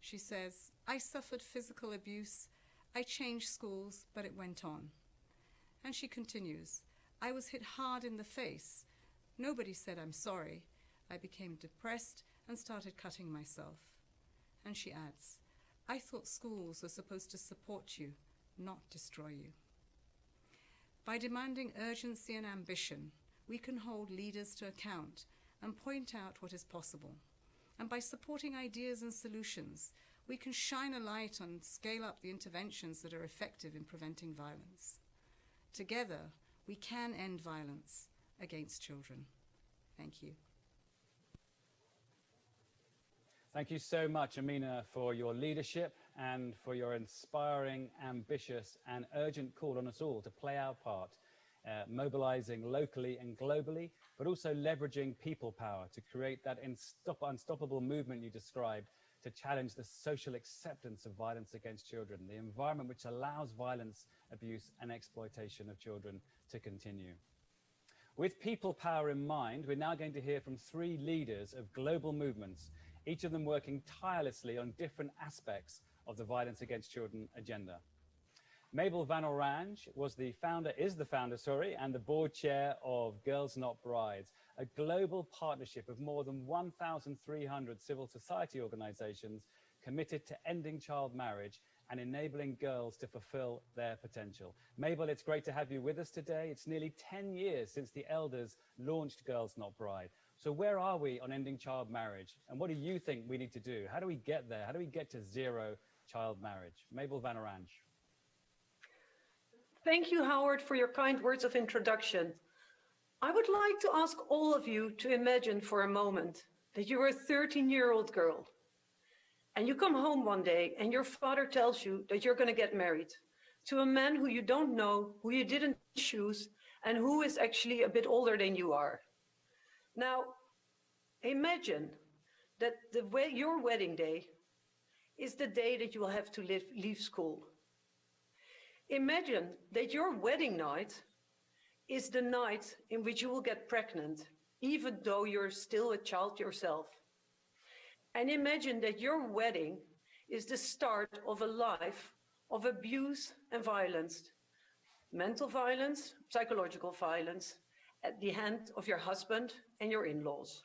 She says, "I suffered physical abuse. I changed schools, but it went on." And she continues, "I was hit hard in the face. Nobody said I'm sorry. I became depressed and started cutting myself." And she adds, "I thought schools were supposed to support you, not destroy you." By demanding urgency and ambition, we can hold leaders to account and point out what is possible. And by supporting ideas and solutions, we can shine a light on scale up the interventions that are effective in preventing violence. Together, we can end violence against children. Thank you. Thank you so much, Amina, for your leadership and for your inspiring, ambitious, and urgent call on us all to play our part, mobilizing locally and globally, but also leveraging people power to create that unstoppable movement you described to challenge the social acceptance of violence against children, the environment which allows violence, abuse, and exploitation of children to continue. With people power in mind, we're now going to hear from 3 leaders of global movements, each of them working tirelessly on different aspects of the violence against children agenda. Mabel Van Orange is the founder, and the board chair of Girls Not Brides, a global partnership of more than 1,300 civil society organizations committed to ending child marriage and enabling girls to fulfill their potential. Mabel, it's great to have you with us today. It's nearly 10 years since the elders launched Girls Not Bride. So where are we on ending child marriage? And what do you think we need to do? How do we get there? How do we get to 0 child marriage? Mabel Van Orange. Thank you, Howard, for your kind words of introduction. I would like to ask all of you to imagine for a moment that you're a 13-year-old girl and you come home one day and your father tells you that you're going to get married to a man who you don't know, who you didn't choose, and who is actually a bit older than you are. Now, imagine that your wedding day is the day that you will have to leave school. Imagine that your wedding night is the night in which you will get pregnant, even though you're still a child yourself. And imagine that your wedding is the start of a life of abuse and violence, mental violence, psychological violence, at the hand of your husband and your in-laws.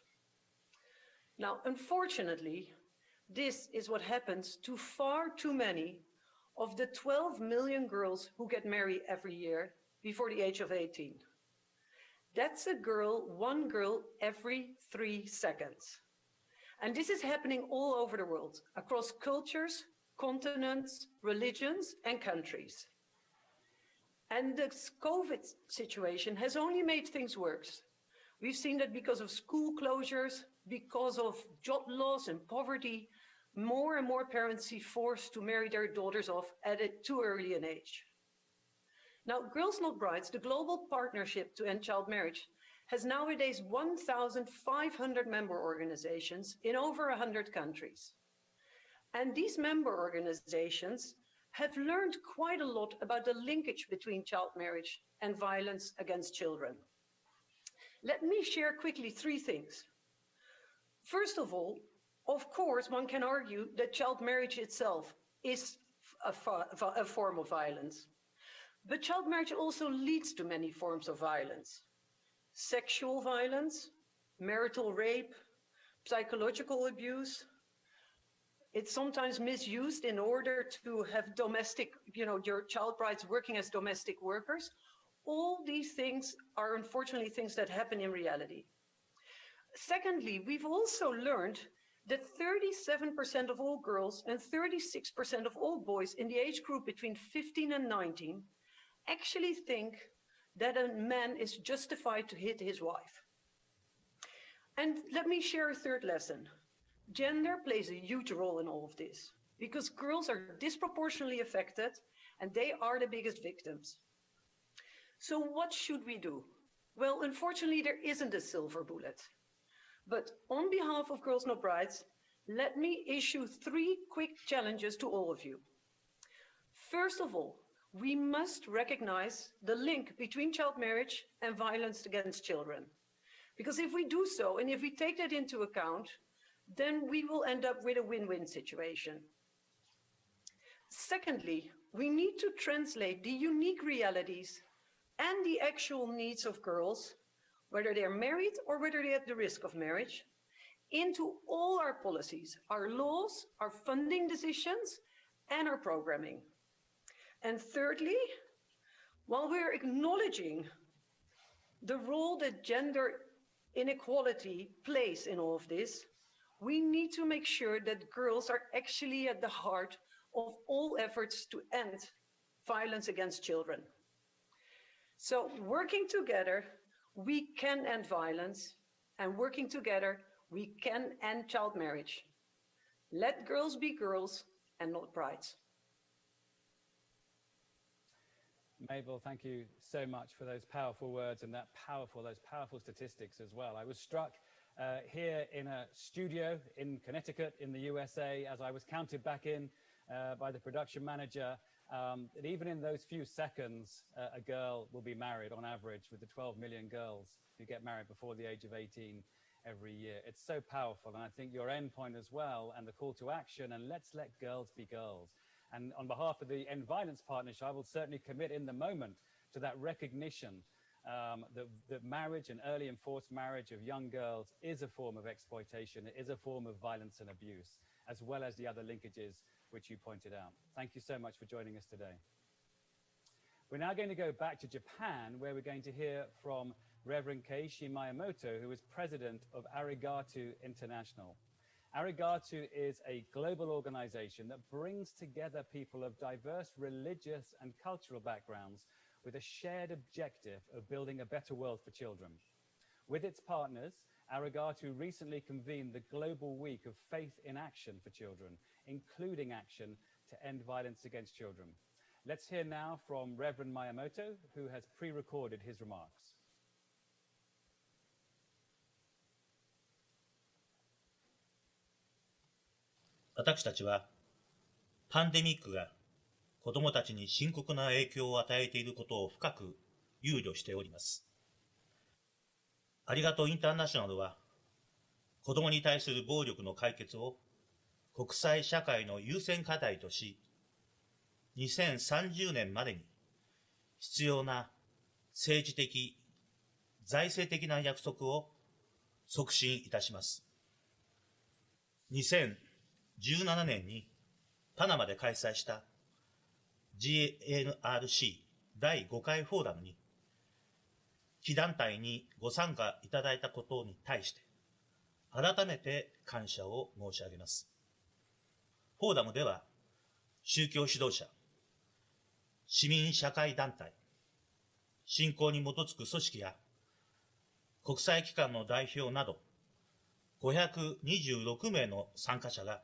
Now, unfortunately, this is what happens to far too many of the 12 million girls who get married every year before the age of 18. That's one girl every 3 seconds. And this is happening all over the world, across cultures, continents, religions, and countries. And the COVID situation has only made things worse. We've seen that because of school closures, because of job loss and poverty, more and more parents see forced to marry their daughters off at a too early an age. Now, Girls Not Brides, the global partnership to end child marriage, has nowadays 1,500 member organizations in over 100 countries. And these member organizations have learned quite a lot about the linkage between child marriage and violence against children. Let me share quickly 3 things. First of all, of course, one can argue that child marriage itself is a form of violence. But child marriage also leads to many forms of violence. Sexual violence, marital rape, psychological abuse. It's sometimes misused in order to have domestic, your child brides working as domestic workers. All these things are unfortunately things that happen in reality. Secondly, we've also learned that 37% of all girls and 36% of all boys in the age group between 15 and 19 actually think that a man is justified to hit his wife. And let me share a 3rd lesson. Gender plays a huge role in all of this because girls are disproportionately affected and they are the biggest victims. So what should we do? Well, unfortunately, there isn't a silver bullet. But on behalf of Girls Not Brides, let me issue 3 quick challenges to all of you. First of all, we must recognize the link between child marriage and violence against children. Because if we do so, and if we take that into account, then we will end up with a win-win situation. Secondly, we need to translate the unique realities and the actual needs of girls, whether they're married or whether they're at the risk of marriage, into all our policies, our laws, our funding decisions, and our programming. And thirdly, while we're acknowledging the role that gender inequality plays in all of this, we need to make sure that girls are actually at the heart of all efforts to end violence against children. So working together, we can end violence, and working together, we can end child marriage. Let girls be girls and not brides. Mabel, thank you so much for those powerful words and those powerful statistics as well. I was struck here in a studio in Connecticut in the USA as I was counted back in by the production manager that even in those few seconds, a girl will be married on average with the 12 million girls who get married before the age of 18 every year. It's so powerful. And I think your end point as well and the call to action and let's let girls be girls. And on behalf of the End Violence Partnership, I will certainly commit in the moment to that recognition that marriage and early and forced marriage of young girls is a form of exploitation, it is a form of violence and abuse, as well as the other linkages which you pointed out. Thank you so much for joining us today. We're now going to go back to Japan, where we're going to hear from Reverend Keiichi Miyamoto, who is president of Arigato International. Arigato is a global organization that brings together people of diverse religious and cultural backgrounds with a shared objective of building a better world for children. With its partners, Arigato recently convened the Global Week of Faith in Action for Children, including action to end violence against children. Let's hear now from Reverend Miyamoto, who has pre-recorded his remarks. 私たちはパンデミックが子どもたちに深刻な影響を与えていることを深く憂慮しております。ありがとうインターナショナルは子どもに対する暴力の解決を国際社会の優先課題とし、2030年までに必要な政治的、財政的な約束を促進いたします。2030 2017年にパナマで開催した GNRC 第5回フォーラムに非団体にご参加いただいたことに対して改めて感謝を申し上げます。フォーラムでは宗教指導者、市民社会団体、信仰に基づく組織や国際機関の代表など526名の参加者が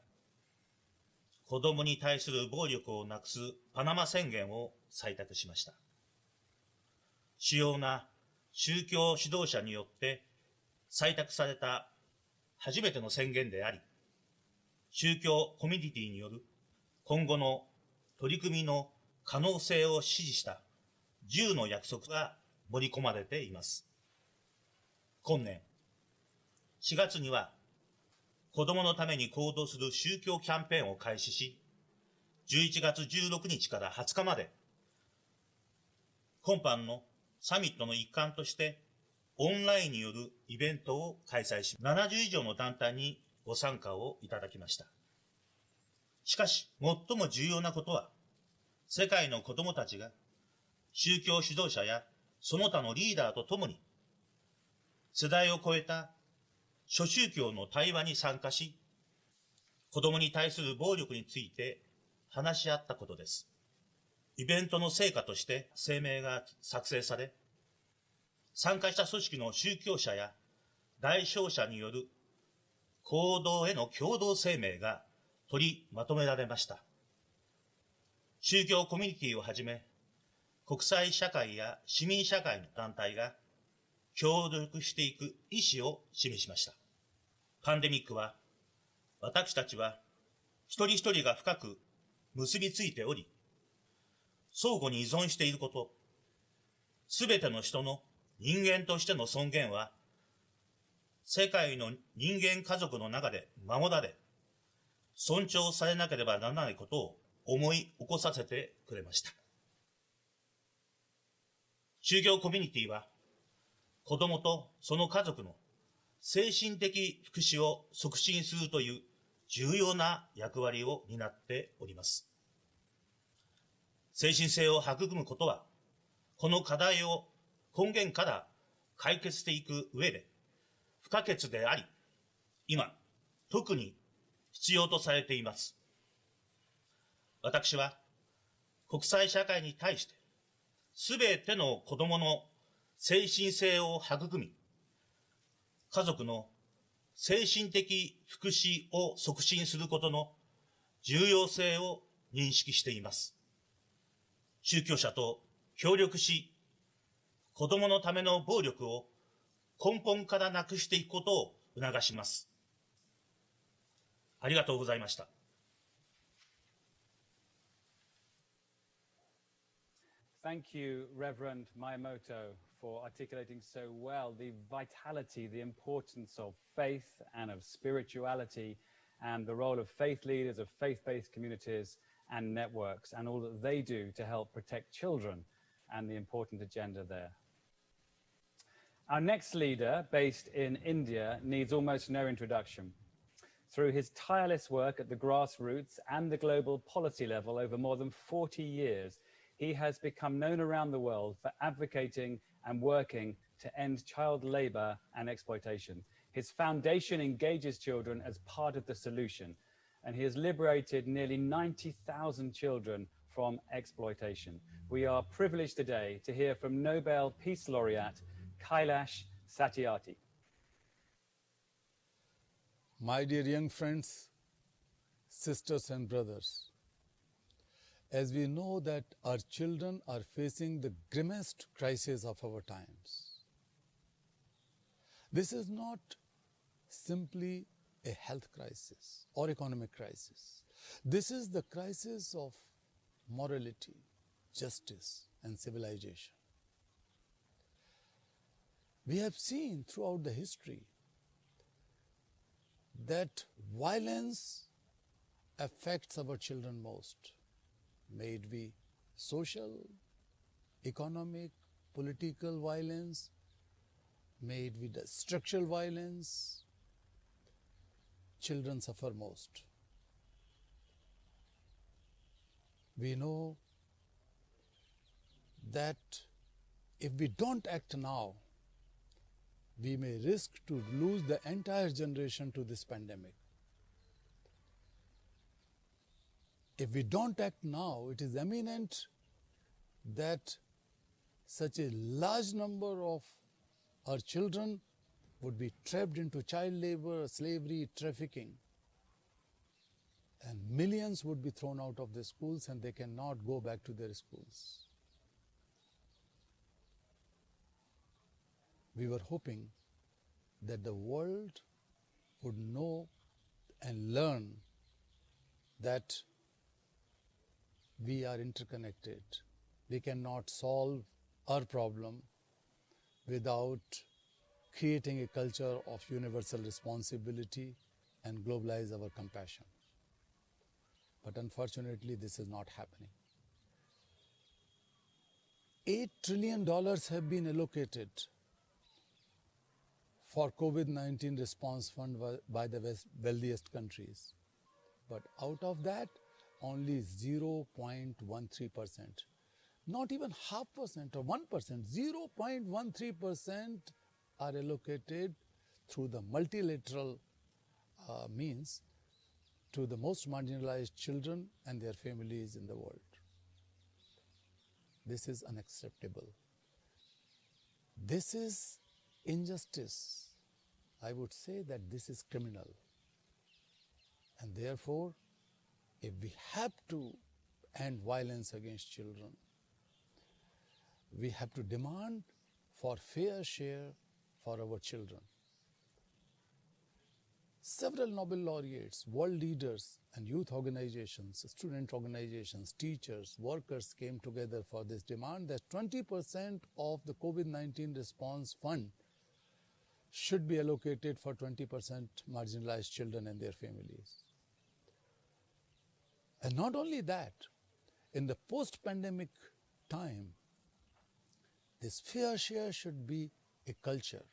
子どもに対する暴力をなくすパナマ宣言を採択しました。主要な宗教指導者によって採択された初めての宣言であり、宗教コミュニティによる今後の取り組みの可能性を支持した10の約束が盛り込まれています。今年4月には子どものために行動する宗教キャンペーンを開始し、11月16日から20日まで今般のサミットの一環としてオンラインによるイベントを開催し、70以上の団体にご参加をいただきました。しかし、最も重要なことは、世界の子どもたちが宗教指導者やその他のリーダーと共に世代を超えた諸宗教の対話に参加し、子どもに対する暴力について話し合ったことです。イベントの成果として声明が作成され、参加した組織の宗教者や代表者による行動への共同声明が取りまとめられました。宗教コミュニティをはじめ、国際社会や市民社会の団体が協力していく意思を示しました。パンデミックは、私たちは一人一人が深く結びついており、相互に依存していること、すべての人の人間としての尊厳は、世界の人間家族の中で守られ、尊重されなければならないことを思い起こさせてくれました。宗教コミュニティは、子供とその家族の精神的福祉を促進するという重要な役割を担っております。精神性を育むことは、この課題を根源から解決していく上で不可欠であり、今、特に必要とされています。私は国際社会に対して、すべての子供の精神性を育み、家族の精神的福祉を促進することの重要性を認識しています。宗教者と協力し、子供のための暴力を根本からなくしていくことを促します。ありがとうございました。Thank you, Reverend Miyamoto, for articulating so well the vitality, the importance of faith and of spirituality, and the role of faith leaders, of faith-based communities and networks, and all that they do to help protect children and the important agenda there. Our next leader, based in India, needs almost no introduction. Through his tireless work at the grassroots and the global policy level over more than 40 years, he has become known around the world for advocating and working to end child labor and exploitation. His foundation engages children as part of the solution, and he has liberated nearly 90,000 children from exploitation. We are privileged today to hear from Nobel Peace Laureate Kailash Satyarthi. My dear young friends, sisters and brothers, as we know that our children are facing the grimmest crisis of our times, this is not simply a health crisis or economic crisis. This is the crisis of morality, justice, and civilization. We have seen throughout the history that violence affects our children most. May it be social, economic, political violence, may it be the structural violence, children suffer most. we know that if we don't act now, we may risk to lose the entire generation to this pandemic. If we don't act now, it is imminent that such a large number of our children would be trapped into child labor, slavery, trafficking, and millions would be thrown out of the schools and they cannot go back to their schools. We were hoping that the world would know and learn that we are interconnected. We cannot solve our problem without creating a culture of universal responsibility and globalize our compassion. But unfortunately, this is not happening. $8 trillion have been allocated for COVID-19 response fund by the wealthiest countries. But out of that, only 0.13%, not even 0.5% or 1%, 0.13% are allocated through the multilateral means to the most marginalized children and their families in the world. This is unacceptable. This is injustice. I would say that this is criminal. And therefore, if we have to end violence against children, we have to demand for fair share for our children. Several Nobel laureates, world leaders, and youth organizations, student organizations, teachers, workers came together for this demand that 20% of the COVID-19 response fund should be allocated for 20% marginalized children and their families. And not only that, in the post-pandemic time, this fair share should be a culture.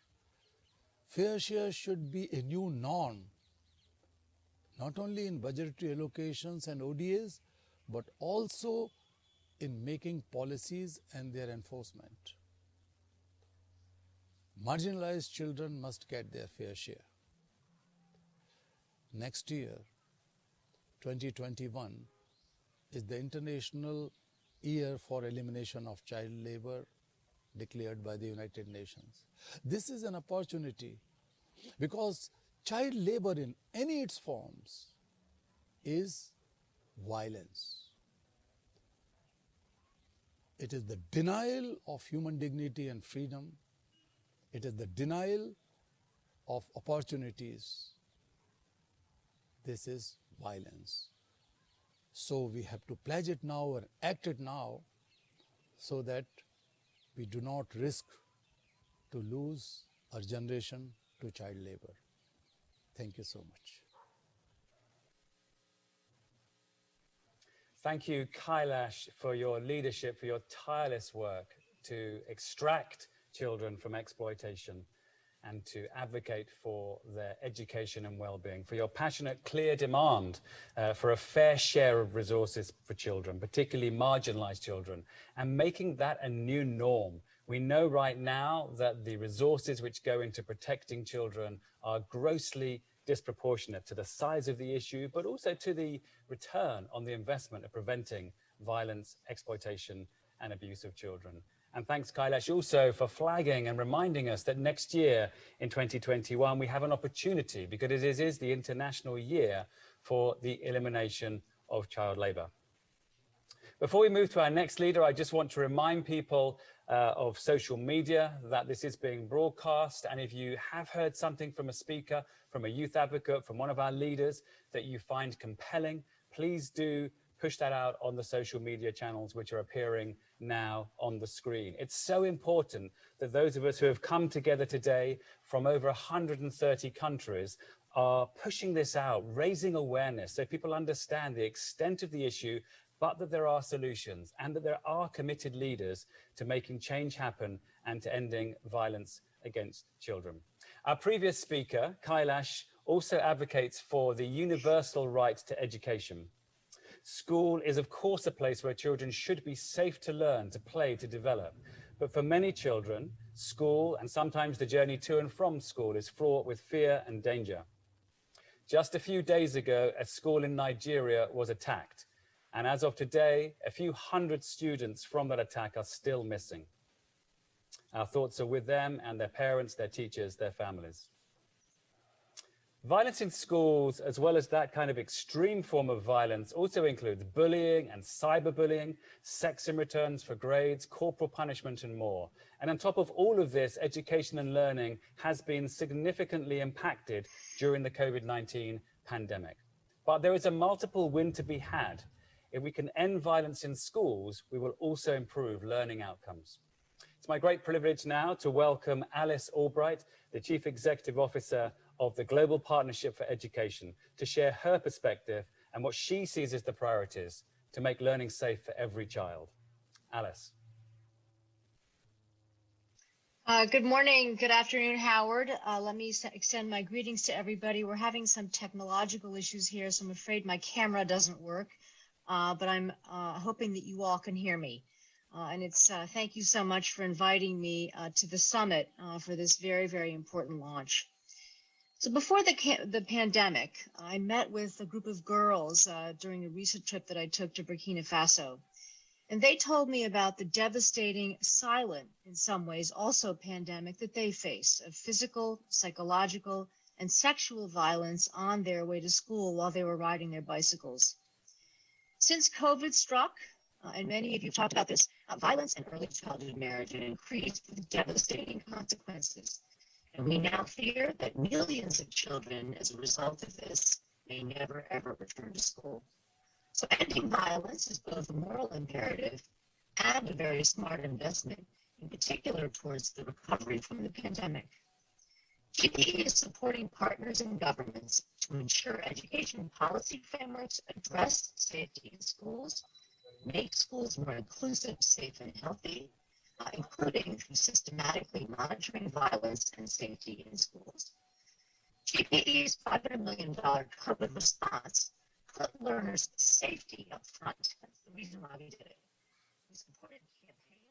Fair share should be a new norm, not only in budgetary allocations and ODAs, but also in making policies and their enforcement. Marginalized children must get their fair share. Next year, 2021, is the International Year for Elimination of Child Labor declared by the United Nations. This is an opportunity because child labor in any its forms is violence. It is the denial of human dignity and freedom. It is the denial of opportunities. This is violence. So we have to pledge it now or act it now so that we do not risk to lose our generation to child labor. Thank you so much. Thank you, Kailash, for your leadership, for your tireless work to extract children from exploitation and to advocate for their education and well-being, for your passionate, clear demand for a fair share of resources for children, particularly marginalized children, and making that a new norm. We know right now that the resources which go into protecting children are grossly disproportionate to the size of the issue, but also to the return on the investment of preventing violence, exploitation, and abuse of children. And thanks, Kailash, also for flagging and reminding us that next year in 2021, we have an opportunity because it is the International Year for the Elimination of Child Labor. Before we move to our next leader, I just want to remind people of social media that this is being broadcast. And if you have heard something from a speaker, from a youth advocate, from one of our leaders that you find compelling, please do push that out on the social media channels which are appearing now on the screen. It's so important that those of us who have come together today from over 130 countries are pushing this out, raising awareness so people understand the extent of the issue, but that there are solutions and that there are committed leaders to making change happen and to ending violence against children. Our previous speaker, Kailash, also advocates for the universal right to education. School is, of course, a place where children should be safe to learn, to play, to develop. But for many children, school, and sometimes the journey to and from school, is fraught with fear and danger. Just a few days ago, a school in Nigeria was attacked. And as of today, a few hundred students from that attack are still missing. Our thoughts are with them and their parents, their teachers, their families. Violence in schools, as well as that kind of extreme form of violence, also includes bullying and cyberbullying, sex in returns for grades, corporal punishment, and more. And on top of all of this, education and learning has been significantly impacted during the COVID-19 pandemic. But there is a multiple win to be had. If we can end violence in schools, we will also improve learning outcomes. It's my great privilege now to welcome Alice Albright, the Chief Executive Officer of the Global Partnership for Education, to share her perspective and what she sees as the priorities to make learning safe for every child. Alice. Good morning, good afternoon, Howard. Let me extend my greetings to everybody. We're having some technological issues here, so I'm afraid my camera doesn't work, but I'm hoping that you all can hear me. And it's thank you so much for inviting me to the summit for this very, very important launch. So before the pandemic, I met with a group of girls during a recent trip that I took to Burkina Faso. And they told me about the devastating, silent, in some ways, also pandemic that they face of physical, psychological, and sexual violence on their way to school while they were riding their bicycles. Since COVID struck, and many of you talked about this, violence in early childhood marriage had increased with devastating consequences. And we now fear that millions of children, as a result of this, may never, ever return to school. So ending violence is both a moral imperative and a very smart investment, in particular towards the recovery from the pandemic. GPE is supporting partners and governments to ensure education policy frameworks address safety in schools, make schools more inclusive, safe, and healthy, including through systematically monitoring violence and safety in schools. GPE's $500 million COVID response put learners' safety up front. That's the reason why we did it. We supported campaigns.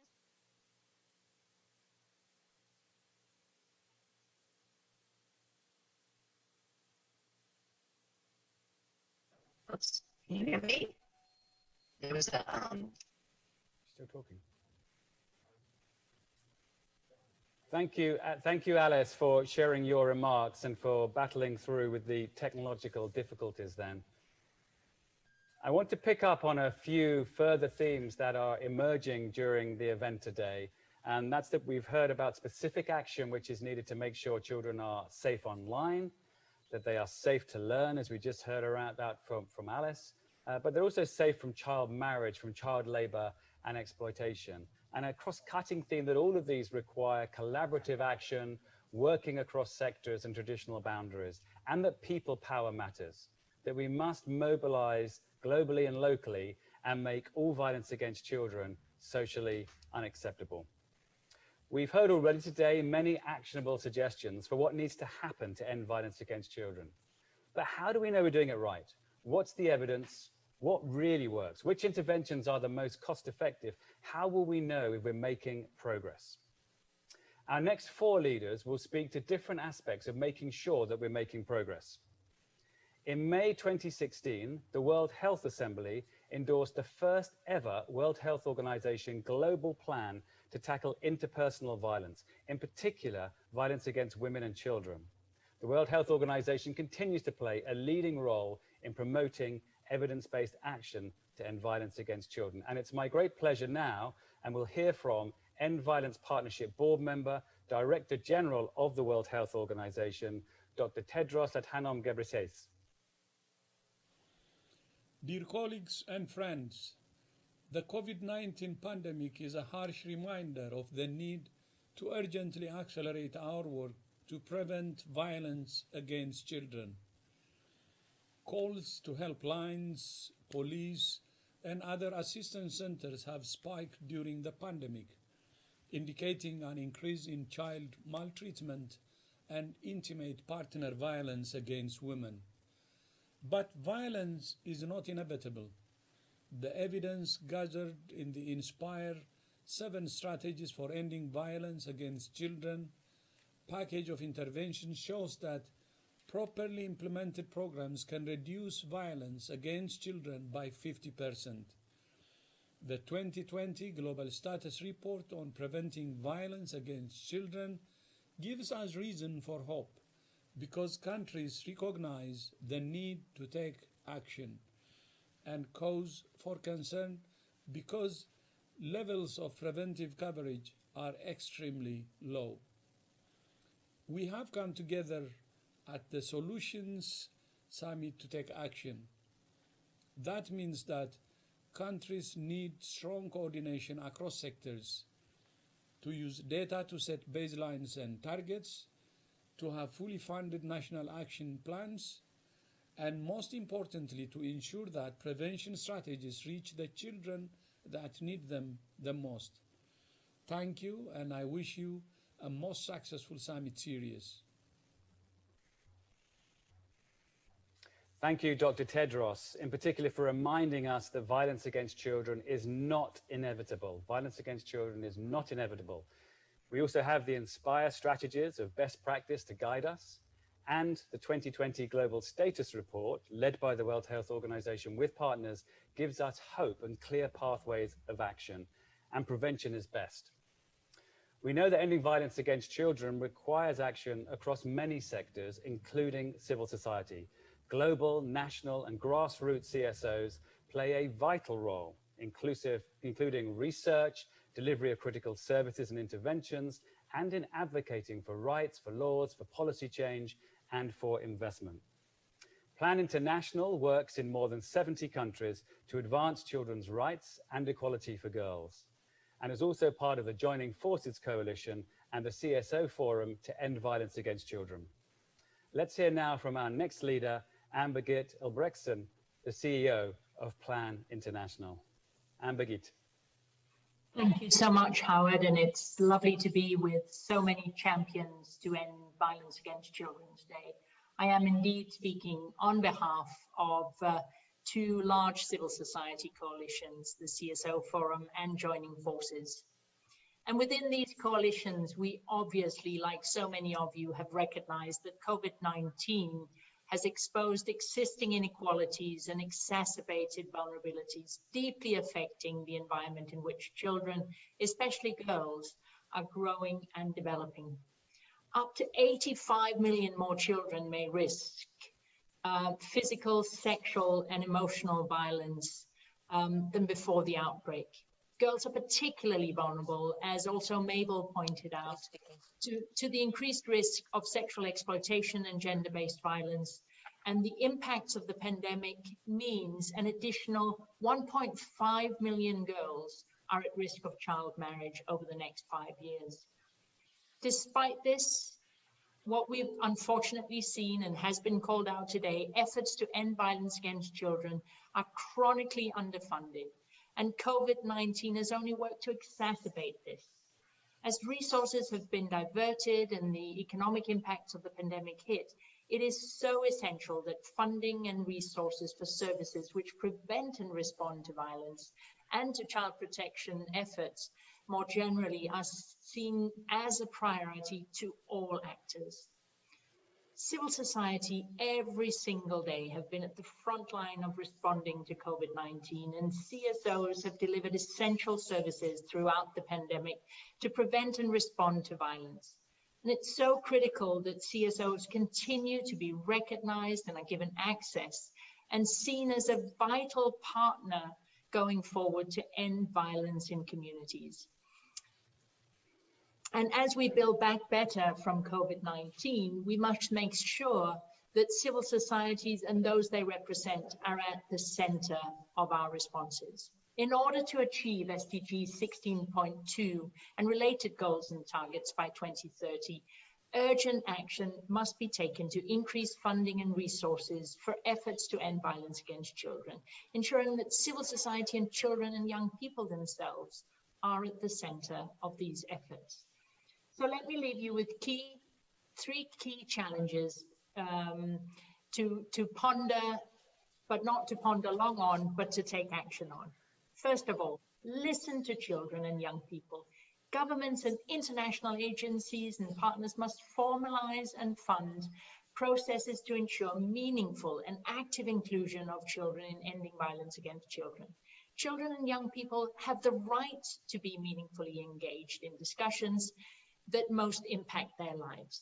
Oops, can you hear me? There was a Still talking. Thank you, Alice, for sharing your remarks and for battling through with the technological difficulties then. I want to pick up on a few further themes that are emerging during the event today, and that's that we've heard about specific action which is needed to make sure children are safe online, that they are safe to learn, as we just heard about from Alice, but they're also safe from child marriage, from child labor and exploitation. And a cross-cutting theme that all of these require collaborative action, working across sectors and traditional boundaries, and that people power matters, that we must mobilize globally and locally and make all violence against children socially unacceptable. We've heard already today many actionable suggestions for what needs to happen to end violence against children. But how do we know we're doing it right? What's the evidence? What really works? Which interventions are the most cost-effective? How will we know if we're making progress? Our next four leaders will speak to different aspects of making sure that we're making progress. In May 2016, the World Health Assembly endorsed the first ever World Health Organization global plan to tackle interpersonal violence, in particular, violence against women and children. The World Health Organization continues to play a leading role in promoting evidence-based action to end violence against children. And it's my great pleasure now, and we'll hear from End Violence Partnership Board Member, Director General of the World Health Organization, Dr. Tedros Adhanom Ghebreyesus. Dear colleagues and friends, the COVID-19 pandemic is a harsh reminder of the need to urgently accelerate our work to prevent violence against children. Calls to helplines, police, and other assistance centers have spiked during the pandemic, indicating an increase in child maltreatment and intimate partner violence against women. But violence is not inevitable. The evidence gathered in the Inspire 7 Strategies for Ending Violence Against Children package of intervention shows that properly implemented programs can reduce violence against children by 50%. The 2020 Global Status Report on Preventing Violence Against Children gives us reason for hope because countries recognize the need to take action, and cause for concern because levels of preventive coverage are extremely low. We have come together at the Solutions Summit to take action. That means that countries need strong coordination across sectors, to use data to set baselines and targets, to have fully funded national action plans, and most importantly, to ensure that prevention strategies reach the children that need them the most. Thank you, and I wish you a most successful summit series. Thank you, Dr. Tedros, in particular for reminding us that violence against children is not inevitable. Violence against children is not inevitable. We also have the Inspire strategies of best practice to guide us, and the 2020 Global Status Report, led by the World Health Organization with partners, gives us hope and clear pathways of action, and prevention is best. We know that ending violence against children requires action across many sectors, including civil society. Global, national, and grassroots CSOs play a vital role, including research, delivery of critical services and interventions, and in advocating for rights, for laws, for policy change, and for investment. Plan International works in more than 70 countries to advance children's rights and equality for girls, and is also part of the Joining Forces Coalition and the CSO Forum to End Violence Against Children. Let's hear now from our next leader, Birgit Elbrechtsen, the CEO of Plan International. Birgit. Thank you so much, Howard, and it's lovely to be with so many champions to end violence against children today. I am indeed speaking on behalf of two large civil society coalitions, the CSO Forum and Joining Forces. And within these coalitions, we obviously, like so many of you, have recognized that COVID-19 has exposed existing inequalities and exacerbated vulnerabilities, deeply affecting the environment in which children, especially girls, are growing and developing. Up to 85 million more children may risk physical, sexual, and emotional violence than before the outbreak. Girls are particularly vulnerable, as also Mabel pointed out, to the increased risk of sexual exploitation and gender-based violence. And the impacts of the pandemic means an additional 1.5 million girls are at risk of child marriage over the next 5 years. Despite this, what we've unfortunately seen and has been called out today, efforts to end violence against children are chronically underfunded, and COVID-19 has only worked to exacerbate this. As resources have been diverted and the economic impacts of the pandemic hit, it is so essential that funding and resources for services which prevent and respond to violence and to child protection efforts more generally are seen as a priority to all actors. Civil society every single day have been at the front line of responding to COVID-19, and CSOs have delivered essential services throughout the pandemic to prevent and respond to violence. And it's so critical that CSOs continue to be recognized and are given access and seen as a vital partner going forward to end violence in communities. And as we build back better from COVID-19, we must make sure that civil societies and those they represent are at the center of our responses. In order to achieve SDG 16.2 and related goals and targets by 2030, urgent action must be taken to increase funding and resources for efforts to end violence against children, ensuring that civil society and children and young people themselves are at the center of these efforts. So let me leave you with three key challenges to ponder but not to ponder long on, but to take action on. First of all, listen to children and young people. Governments and international agencies and partners must formalize and fund processes to ensure meaningful and active inclusion of children in ending violence against children. Children and young people have the right to be meaningfully engaged in discussions that most impact their lives.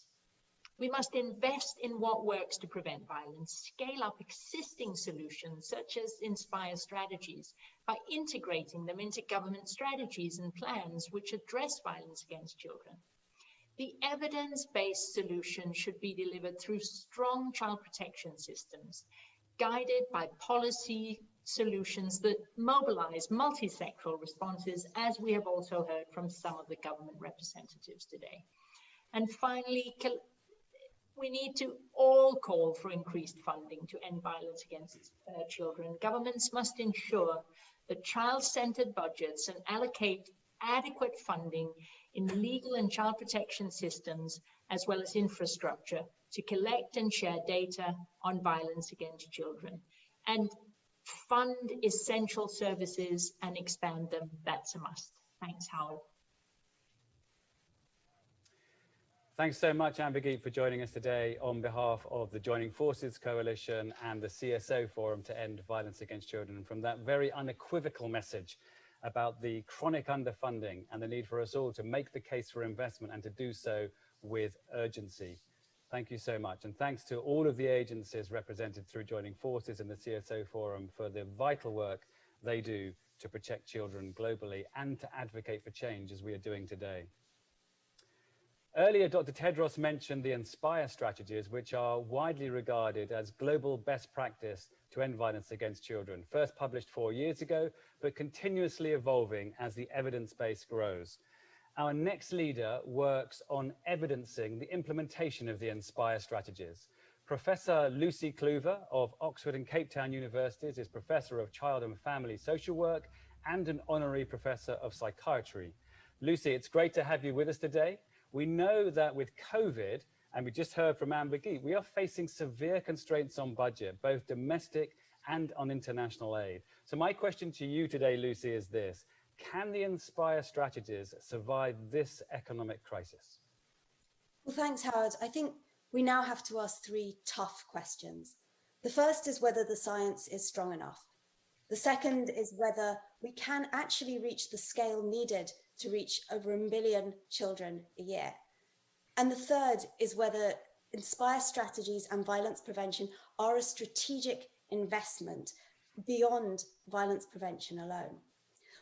We must invest in what works to prevent violence, scale up existing solutions such as Inspire strategies by integrating them into government strategies and plans which address violence against children. The evidence-based solution should be delivered through strong child protection systems, guided by policy solutions that mobilize multi-sectoral responses, as we have also heard from some of the government representatives today. And finally, we need to all call for increased funding to end violence against children. Governments must ensure that child-centered budgets and allocate adequate funding in legal and child protection systems, as well as infrastructure, to collect and share data on violence against children. And fund essential services and expand them. That's a must. Thanks, Howard. Thanks so much, Amber-Geet, for joining us today on behalf of the Joining Forces Coalition and the CSO Forum to End Violence Against Children, from that very unequivocal message about the chronic underfunding and the need for us all to make the case for investment and to do so with urgency. Thank you so much. And thanks to all of the agencies represented through Joining Forces and the CSO Forum for the vital work they do to protect children globally and to advocate for change as we are doing today. Earlier, Dr. Tedros mentioned the Inspire strategies, which are widely regarded as global best practice to end violence against children, first published 4 years ago, but continuously evolving as the evidence base grows. Our next leader works on evidencing the implementation of the Inspire strategies. Professor Lucy Kluver of Oxford and Cape Town Universities is Professor of Child and Family Social Work and an Honorary Professor of Psychiatry. Lucy, it's great to have you with us today. We know that with COVID, and we just heard from Amber-Geet, we are facing severe constraints on budget, both domestic and on international aid. So my question to you today, Lucy, is this: can the Inspire strategies survive this economic crisis? Well, thanks, Howard. I think we now have to ask three tough questions. The first is whether the science is strong enough. The second is whether we can actually reach the scale needed to reach over 1 billion children a year. And the third is whether Inspire strategies and violence prevention are a strategic investment beyond violence prevention alone.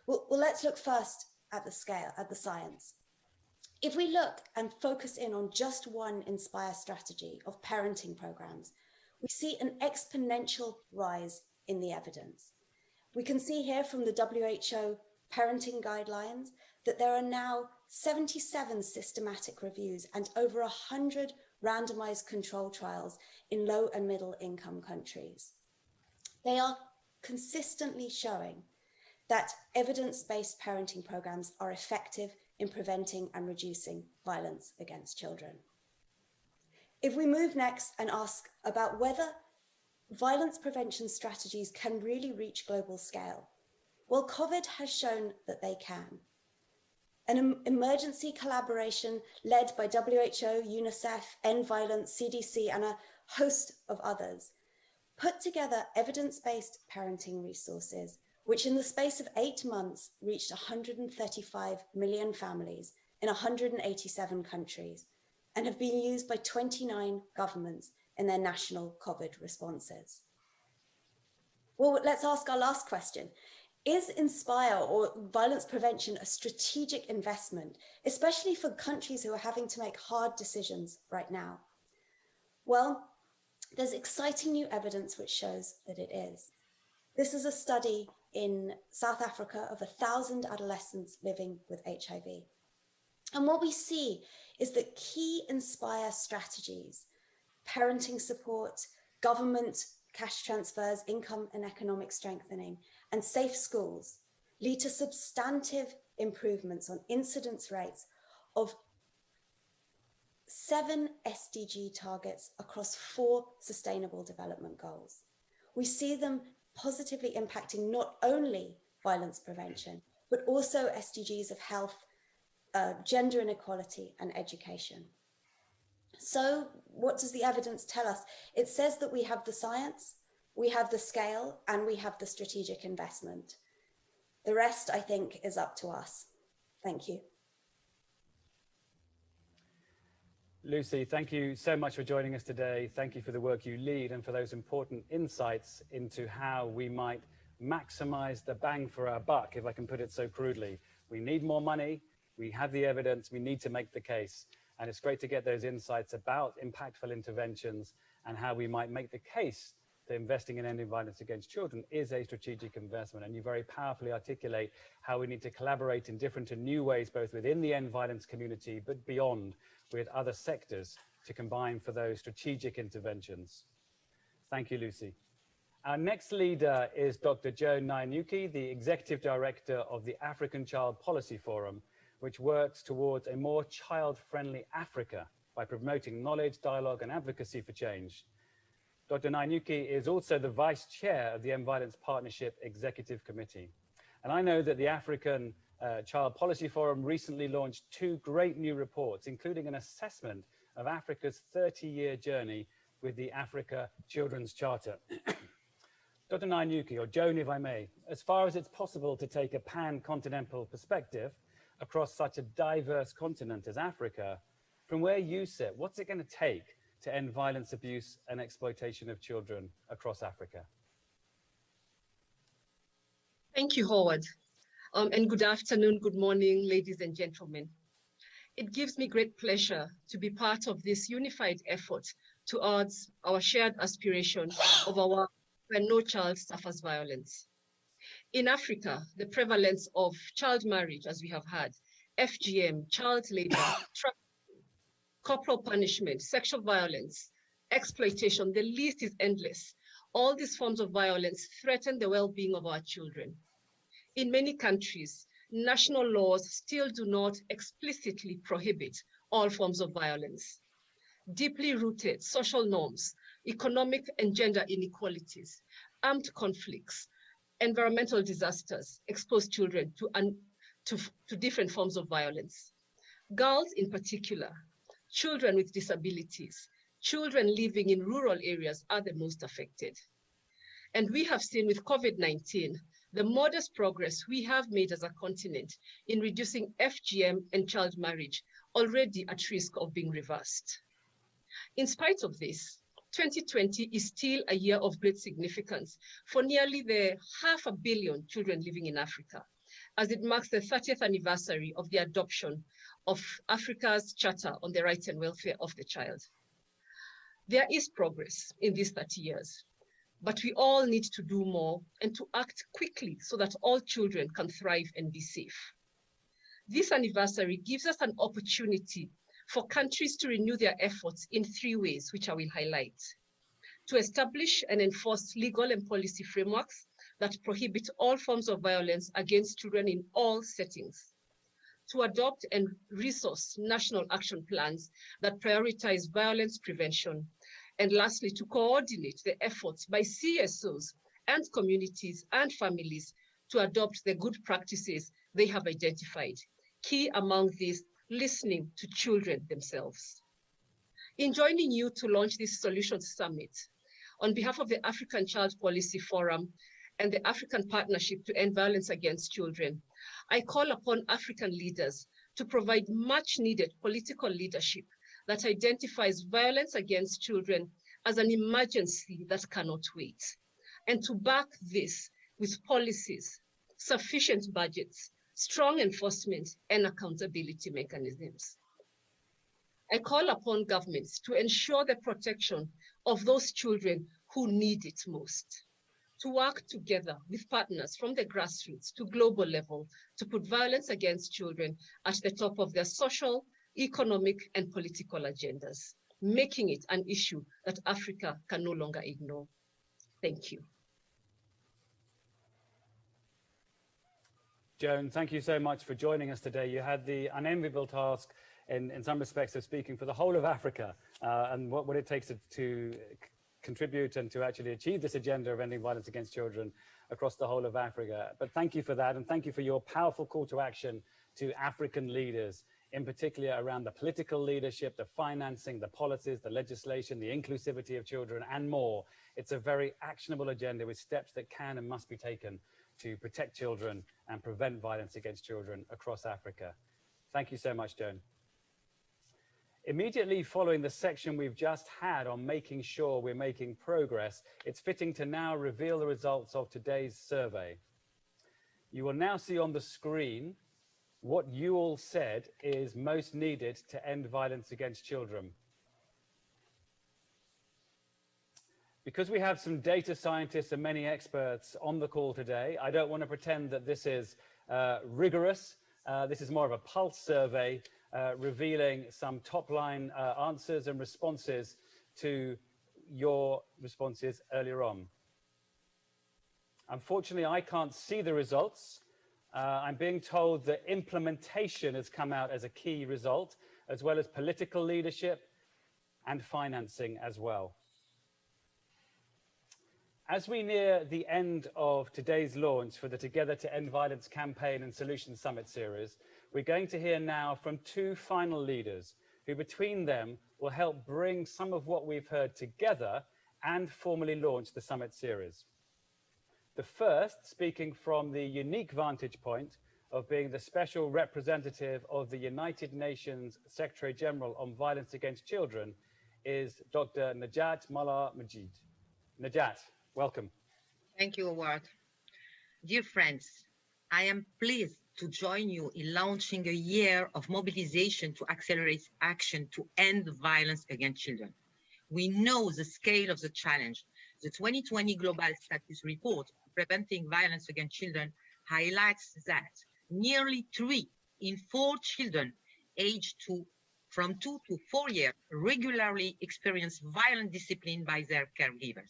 Well, let's look first at the scale, at the science. If we look and focus in on just one Inspire strategy of parenting programs, we see an exponential rise in the evidence. We can see here from the WHO parenting guidelines that there are now 77 systematic reviews and over 100 randomized control trials in low and middle income countries. They are consistently showing that evidence-based parenting programs are effective in preventing and reducing violence against children. If we move next and ask about whether violence prevention strategies can really reach global scale, well, COVID has shown that they can. An emergency collaboration led by WHO, UNICEF, End Violence, CDC, and a host of others put together evidence-based parenting resources, which in the space of 8 months reached 135 million families in 187 countries and have been used by 29 governments in their national COVID responses. Well, let's ask our last question. Is Inspire or violence prevention a strategic investment, especially for countries who are having to make hard decisions right now? Well, there's exciting new evidence which shows that it is. This is a study in South Africa of 1,000 adolescents living with HIV. And what we see is that key Inspire strategies, parenting support, government cash transfers, income and economic strengthening, and safe schools lead to substantive improvements on incidence rates of 7 SDG targets across 4 sustainable development goals. we see them positively impacting not only violence prevention, but also SDGs of health, gender inequality, and education. So what does the evidence tell us? It says that we have the science, we have the scale, and we have the strategic investment. The rest, I think, is up to us. Thank you. Lucy, thank you so much for joining us today. Thank you for the work you lead and for those important insights into how we might maximize the bang for our buck, if I can put it so crudely. We need more money, we have the evidence, we need to make the case. And it's great to get those insights about impactful interventions and how we might make the case that investing in ending violence against children is a strategic investment. And you very powerfully articulate how we need to collaborate in different and new ways, both within the end violence community, but beyond, with other sectors to combine for those strategic interventions. Thank you, Lucy. Our next leader is Dr. Joan Nainyuki, the Executive Director of the African Child Policy Forum, which works towards a more child-friendly Africa by promoting knowledge, dialogue, and advocacy for change. Dr. Nainyuki is also the Vice Chair of the End Violence Partnership Executive Committee. And I know that the African Child Policy Forum recently launched 2 great new reports, including an assessment of Africa's 30-year journey with the Africa Children's Charter. Dr. Nainyuki, or Joan, if I may, as far as it's possible to take a pan-continental perspective across such a diverse continent as Africa, from where you sit, what's it going to take to end violence, abuse, and exploitation of children across Africa? Thank you, Howard. And good afternoon, good morning, ladies and gentlemen. It gives me great pleasure to be part of this unified effort towards our shared aspiration of our where no child suffers violence. In Africa, the prevalence of child marriage, as we have had, FGM, child labor, trafficking, corporal punishment, sexual violence, exploitation, the list is endless. All these forms of violence threaten the well-being of our children. In many countries, national laws still do not explicitly prohibit all forms of violence. Deeply rooted social norms, economic and gender inequalities, armed conflicts, environmental disasters expose children to different forms of violence. Girls in particular, children with disabilities, children living in rural areas are the most affected. And we have seen with COVID-19, the modest progress we have made as a continent in reducing FGM and child marriage already at risk of being reversed. In spite of this, 2020 is still a year of great significance for nearly the 500 million children living in Africa, as it marks the 30th anniversary of the adoption of Africa's Charter on the Rights and Welfare of the Child. There is progress in these 30 years, but we all need to do more and to act quickly so that all children can thrive and be safe. This anniversary gives us an opportunity for countries to renew their efforts in 3 ways, which I will highlight. To establish and enforce legal and policy frameworks that prohibit all forms of violence against children in all settings. To adopt and resource national action plans that prioritize violence prevention. And lastly, to coordinate the efforts by CSOs and communities and families to adopt the good practices they have identified. Key among these, listening to children themselves. In joining you to launch this Solutions Summit, on behalf of the African Child Policy Forum and the African Partnership to End Violence Against Children, I call upon African leaders to provide much needed political leadership that identifies violence against children as an emergency that cannot wait, and to back this with policies, sufficient budgets, strong enforcement, and accountability mechanisms. I call upon governments to ensure the protection of those children who need it most, to work together with partners from the grassroots to global level to put violence against children at the top of their social, economic, and political agendas, making it an issue that Africa can no longer ignore. Thank you. Joan, thank you so much for joining us today. You had the unenviable task in some respects of speaking for the whole of Africa and what it takes to contribute and to actually achieve this agenda of ending violence against children across the whole of Africa. But thank you for that, and thank you for your powerful call to action to African leaders, in particular around the political leadership, the financing, the policies, the legislation, the inclusivity of children, and more. It's a very actionable agenda with steps that can and must be taken to protect children and prevent violence against children across Africa. Thank you so much, Joan. Immediately following the section we've just had on making sure we're making progress, it's fitting to now reveal the results of today's survey. You will now see on the screen what you all said is most needed to end violence against children. Because we have some data scientists and many experts on the call today, I don't want to pretend that this is rigorous. This is more of a pulse survey revealing some top-line answers and responses to your responses earlier on. Unfortunately, I can't see the results. I'm being told that implementation has come out as a key result, as well as political leadership and financing as well. As we near the end of today's launch for the Together to End Violence Campaign and Solutions Summit series, we're going to hear now from two final leaders who between them will help bring some of what we've heard together and formally launch the summit series. The first, speaking from the unique vantage point of being the special representative of the United Nations Secretary General on Violence Against Children, is Dr. Najat Mullah-Majid. Najat, welcome. Thank you, Howard. Dear friends, I am pleased to join you in launching a year of mobilization to accelerate action to end violence against children. We know the scale of the challenge. The 2020 Global Status Report, Preventing Violence Against Children, highlights that nearly 3 in 4 children aged from 2 to 4 years regularly experience violent discipline by their caregivers.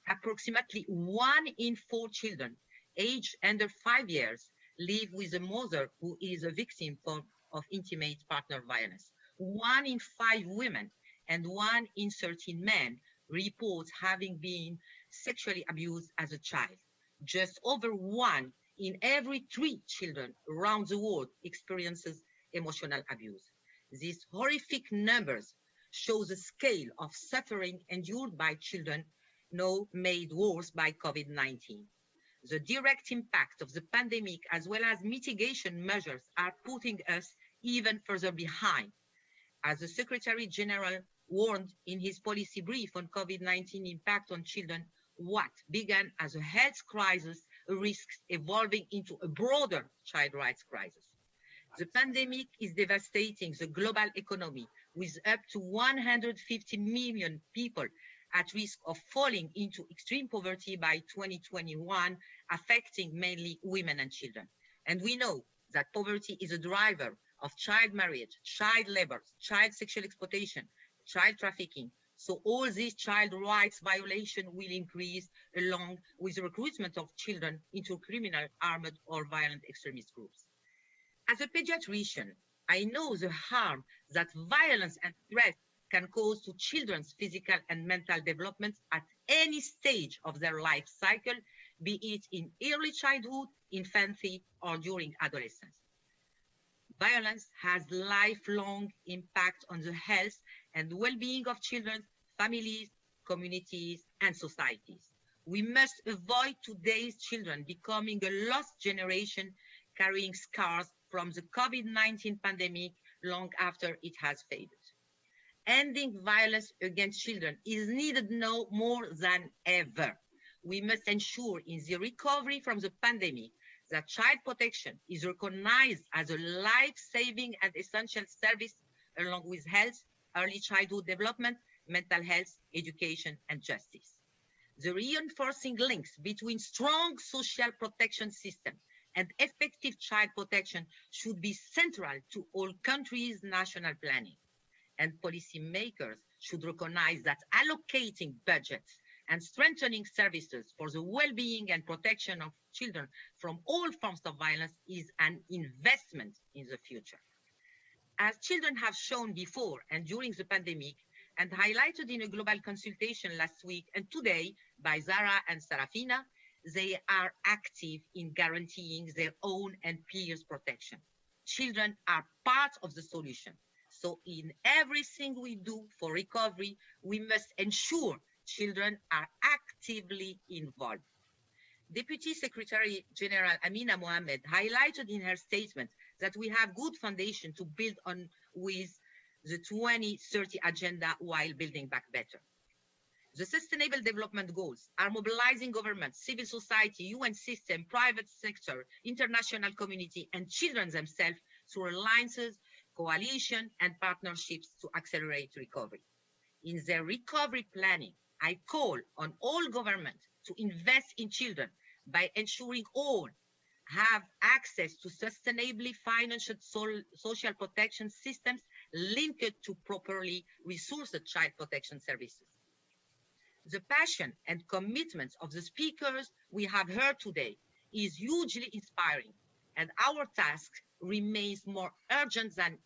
Approximately 1 in 4 children aged under 5 years live with a mother who is a victim of intimate partner violence. 1 in 5 women and 1 in 13 men report having been sexually abused as a child. Just over 1 in every 3 children around the world experiences emotional abuse. These horrific numbers show the scale of suffering endured by children, now made worse by COVID-19. The direct impact of the pandemic as well as mitigation measures are putting us even further behind. As the Secretary General warned in his policy brief on COVID-19 impact on children, what began as a health crisis risks evolving into a broader child rights crisis. The pandemic is devastating the global economy, with up to 150 million people at risk of falling into extreme poverty by 2021, affecting mainly women and children. And we know that poverty is a driver of child marriage, child labor, child sexual exploitation, child trafficking. So all these child rights violations will increase along with the recruitment of children into criminal, armed, or violent extremist groups. As a pediatrician, I know the harm that violence and threat can cause to children's physical and mental development at any stage of their life cycle, be it in early childhood, infancy, or during adolescence. Violence has lifelong impact on the health and well-being of children, families, communities, and societies. We must avoid today's children becoming a lost generation carrying scars from the COVID-19 pandemic long after it has faded. Ending violence against children is needed now more than ever. We must ensure in the recovery from the pandemic that child protection is recognized as a life-saving and essential service along with health, early childhood development, mental health, education, and justice. The reinforcing links between strong social protection systems and effective child protection should be central to all countries' national planning. And policymakers should recognize that allocating budgets and strengthening services for the well-being and protection of children from all forms of violence is an investment in the future. As children have shown before and during the pandemic, and highlighted in a global consultation last week and today by Zara and Sarafina, they are active in guaranteeing their own and peers' protection. Children are part of the solution. So in everything we do for recovery, we must ensure children are actively involved. Deputy Secretary General Amina Mohamed highlighted in her statement that we have good foundation to build on with the 2030 agenda while building back better. The Sustainable Development Goals are mobilizing government, civil society, UN system, private sector, international community, and children themselves through alliances, coalition, and partnerships to accelerate recovery. In their recovery planning, I call on all governments to invest in children by ensuring all have access to sustainably financed social protection systems linked to properly resourced child protection services. The passion and commitment of the speakers we have heard today is hugely inspiring, and our task remains more urgent than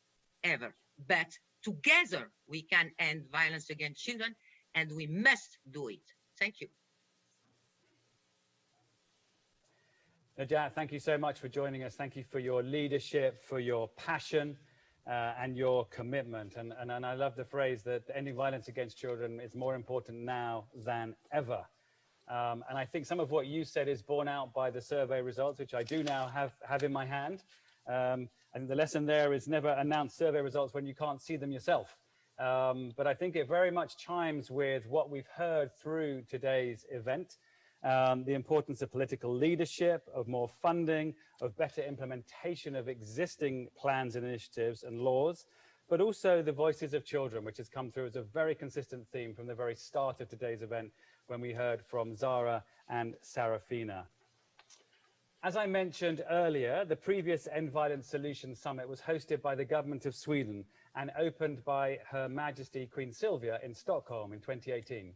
ever. But together we can end violence against children, and we must do it. Thank you. Najat, thank you so much for joining us. Thank you for your leadership, for your passion, and your commitment. And I love the phrase that ending violence against children is more important now than ever. And I think some of what you said is borne out by the survey results, which I do now have in my hand. And the lesson there is never announce survey results when you can't see them yourself. But I think it very much chimes with what we've heard through today's event. The importance of political leadership, of more funding, of better implementation of existing plans and initiatives and laws, but also the voices of children, which has come through as a very consistent theme from the very start of today's event when we heard from Zara and Sarafina. As I mentioned earlier, the previous End Violence Solutions Summit was hosted by the government of Sweden and opened by Her Majesty Queen Sylvia in Stockholm in 2018.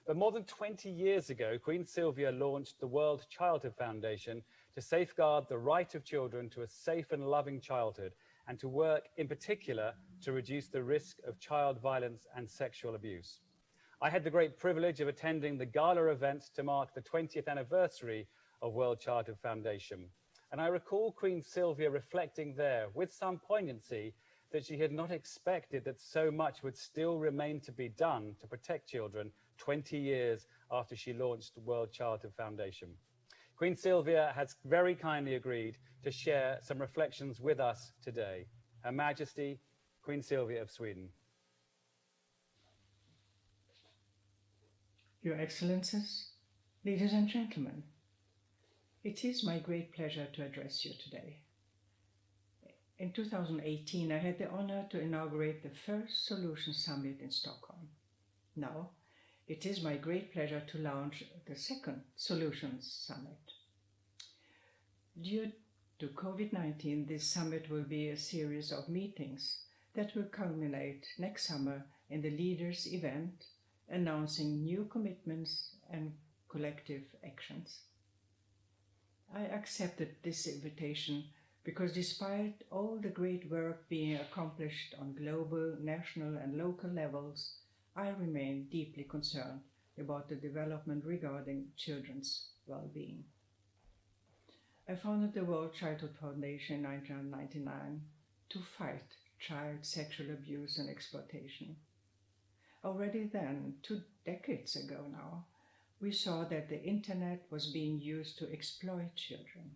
But more than 20 years ago, Queen Sylvia launched the World Childhood Foundation to safeguard the right of children to a safe and loving childhood, and to work in particular to reduce the risk of child violence and sexual abuse. I had the great privilege of attending the gala event to mark the 20th anniversary of World Childhood Foundation. And I recall Queen Sylvia reflecting there with some poignancy that she had not expected that so much would still remain to be done to protect children 20 years after she launched the World Childhood Foundation. Queen Sylvia has very kindly agreed to share some reflections with us today. Her Majesty, Queen Sylvia of Sweden. Your Excellencies, ladies and gentlemen, it is my great pleasure to address you today. In 2018, I had the honor to inaugurate the first Solution Summit in Stockholm. Now, it is my great pleasure to launch the second Solutions Summit. Due to COVID-19, this summit will be a series of meetings that will culminate next summer in the leaders' event, announcing new commitments and collective actions. I accepted this invitation because despite all the great work being accomplished on global, national and local levels, I remain deeply concerned about the development regarding children's well-being. I founded the World Childhood Foundation in 1999 to fight child sexual abuse and exploitation. Already then, 2 decades ago now, we saw that the internet was being used to exploit children.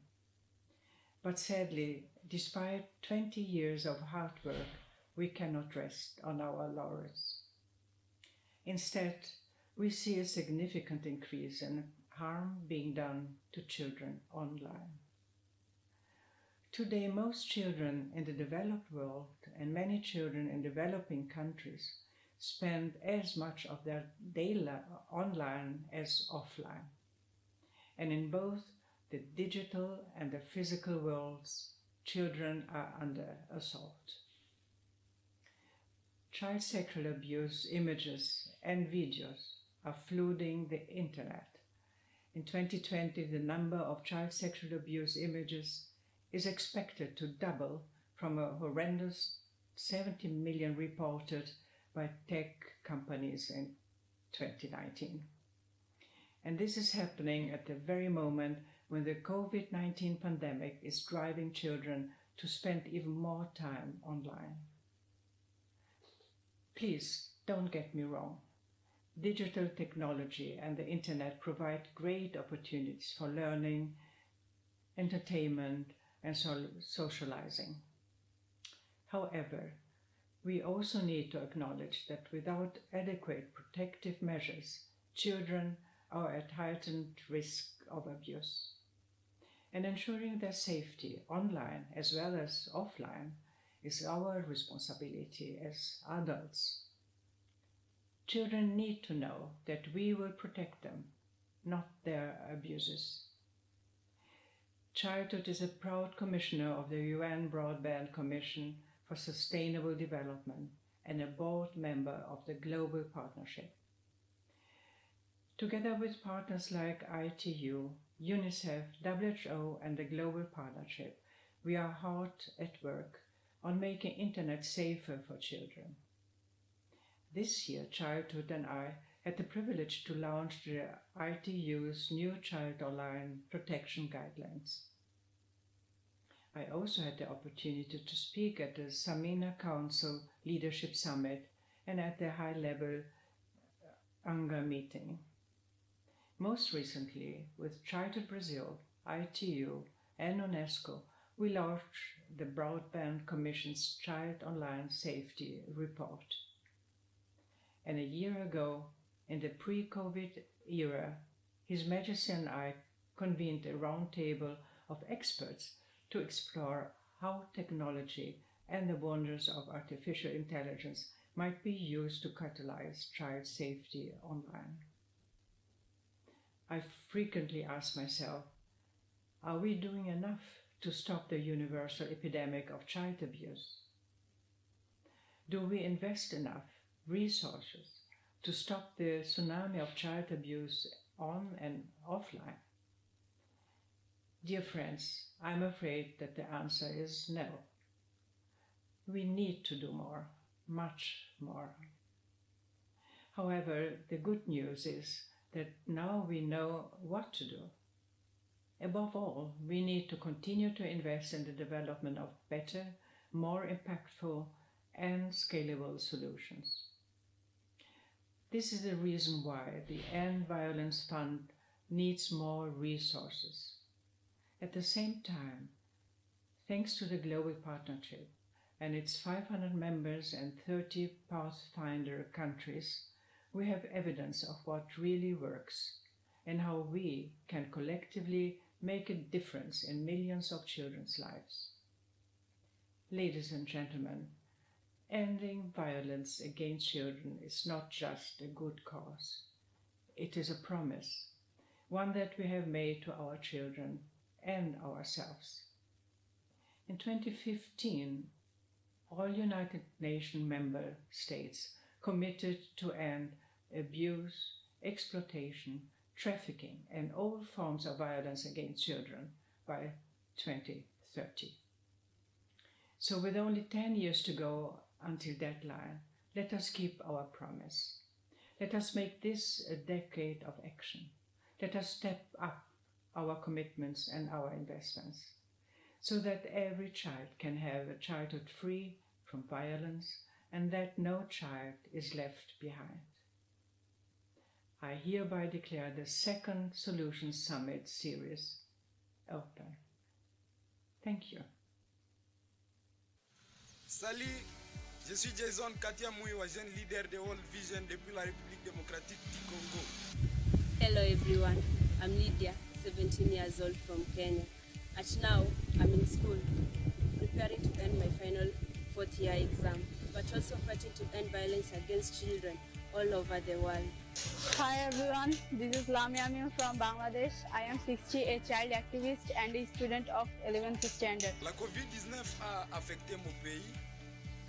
But sadly, despite 20 years of hard work, we cannot rest on our laurels. Instead, we see a significant increase in harm being done to children online. Today, most children in the developed world and many children in developing countries spend as much of their day online as offline. And in both the digital and the physical worlds, children are under assault. Child sexual abuse images and videos are flooding the internet. In 2020, the number of child sexual abuse images is expected to double from a horrendous 70 million reported by tech companies in 2019. And this is happening at the very moment when the COVID-19 pandemic is driving children to spend even more time online. Please don't get me wrong. Digital technology and the internet provide great opportunities for learning, entertainment, and socializing. However, we also need to acknowledge that without adequate protective measures, children are at heightened risk of abuse. And ensuring their safety online as well as offline is our responsibility as adults. Children need to know that we will protect them, not their abusers. Childhood is a proud commissioner of the UN Broadband Commission for Sustainable Development and a board member of the Global Partnership. Together with partners like ITU, UNICEF, WHO and the Global Partnership, we are hard at work on making internet safer for children. This year, Childhood and I had the privilege to launch the ITU's new Child Online Protection Guidelines. I also had the opportunity to speak at the Samina Council Leadership Summit and at the high-level UNGA meeting. Most recently, with Childhood Brazil, ITU and UNESCO, we launched the Broadband Commission's Child Online Safety Report. And a year ago, in the pre-COVID era, His Majesty and I convened a roundtable of experts to explore how technology and the wonders of artificial intelligence might be used to catalyze child safety online. I frequently ask myself, are we doing enough to stop the universal epidemic of child abuse? Do we invest enough resources to stop the tsunami of child abuse on and offline? Dear friends, I'm afraid that the answer is no. We need to do more, much more. However, the good news is that now we know what to do. Above all, we need to continue to invest in the development of better, more impactful and scalable solutions. This is the reason why the End Violence Fund needs more resources. At the same time, thanks to the Global Partnership and its 500 members and 30 Pathfinder countries, we have evidence of what really works and how we can collectively make a difference in millions of children's lives. Ladies and gentlemen, ending violence against children is not just a good cause. It is a promise, one that we have made to our children and ourselves. In 2015, all United Nations member states committed to end abuse, exploitation, trafficking, and all forms of violence against children by 2030. So with only 10 years to go until deadline, let us keep our promise. Let us make this a decade of action. Let us step up our commitments and our investments so that every child can have a childhood free from violence and that no child is left behind. I hereby declare the second Solutions Summit series open. Thank you. Salut, je suis Jason Katia Mouiwa, jeune leader de World Vision depuis la République démocratique du Congo. Hello everyone, I'm Lydia, 17 years old from Kenya. At now, I'm in school, preparing to end my final fourth year exam, but also fighting to end violence against children all over the world. Hi everyone, this is Lamia Mim from Bangladesh. I am 60, a child activist and a student of 11th standard. La COVID-19 a affecté mon pays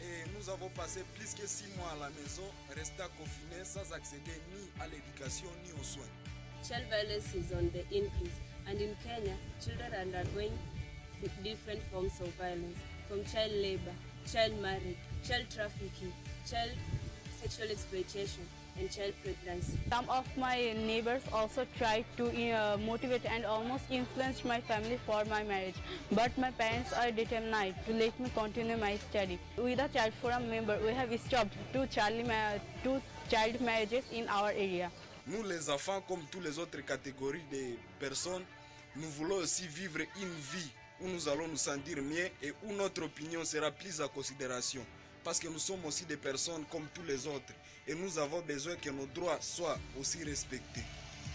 et nous avons passé plus que 6 mois à la maison, restant confinés sans accéder ni à l'éducation ni aux soins. Child violence is on the increase, and in Kenya, children are undergoing different forms of violence, from child labor, child marriage, child trafficking, child sexual exploitation, and child pregnancy. Some of my neighbors also tried to motivate and almost influenced my family for my marriage. But my parents are determined to let me continue my study. With a Child Forum member, we have stopped two child marriages in our area. Nous, les enfants, comme toutes les autres catégories de personnes, nous voulons aussi vivre une vie où nous allons nous sentir mieux et où notre opinion sera prise en considération. Parce que nous sommes aussi des personnes comme tous les autres et nous avons besoin que nos droits soient aussi respectés.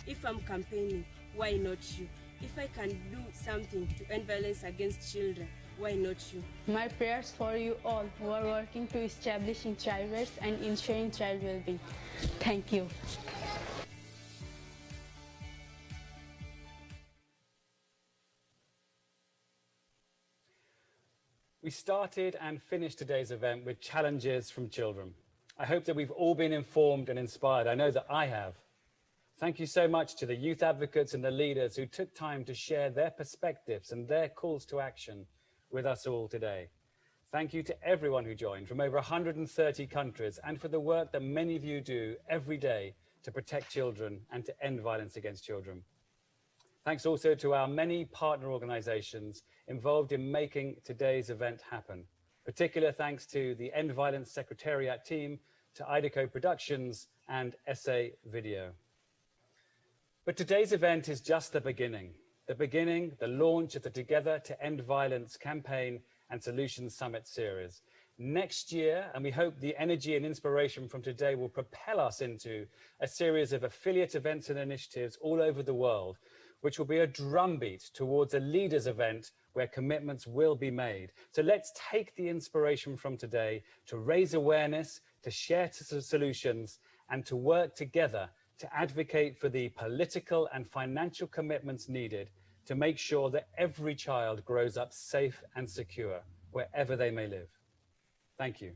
If I'm campaigning, why not you? If I can do something to end violence against children, why not you? My prayers for you all who are working to establishing child rights and ensuring child well-being. Thank you. We started and finished today's event with challenges from children. I hope that we've all been informed and inspired. I know that I have. Thank you so much to the youth advocates and the leaders who took time to share their perspectives and their calls to action with us all today. Thank you to everyone who joined from over 130 countries and for the work that many of you do every day to protect children and to end violence against children. Thanks also to our many partner organizations involved in making today's event happen. Particular thanks to the End Violence Secretariat team, to IDECO Productions and SA Video. But today's event is just the beginning, the launch of the Together to End Violence campaign and Solutions Summit series. Next year, and we hope the energy and inspiration from today will propel us into a series of affiliate events and initiatives all over the world, which will be a drumbeat towards a leaders event where commitments will be made. So let's take the inspiration from today to raise awareness, to share solutions, and to work together to advocate for the political and financial commitments needed to make sure that every child grows up safe and secure wherever they may live. Thank you.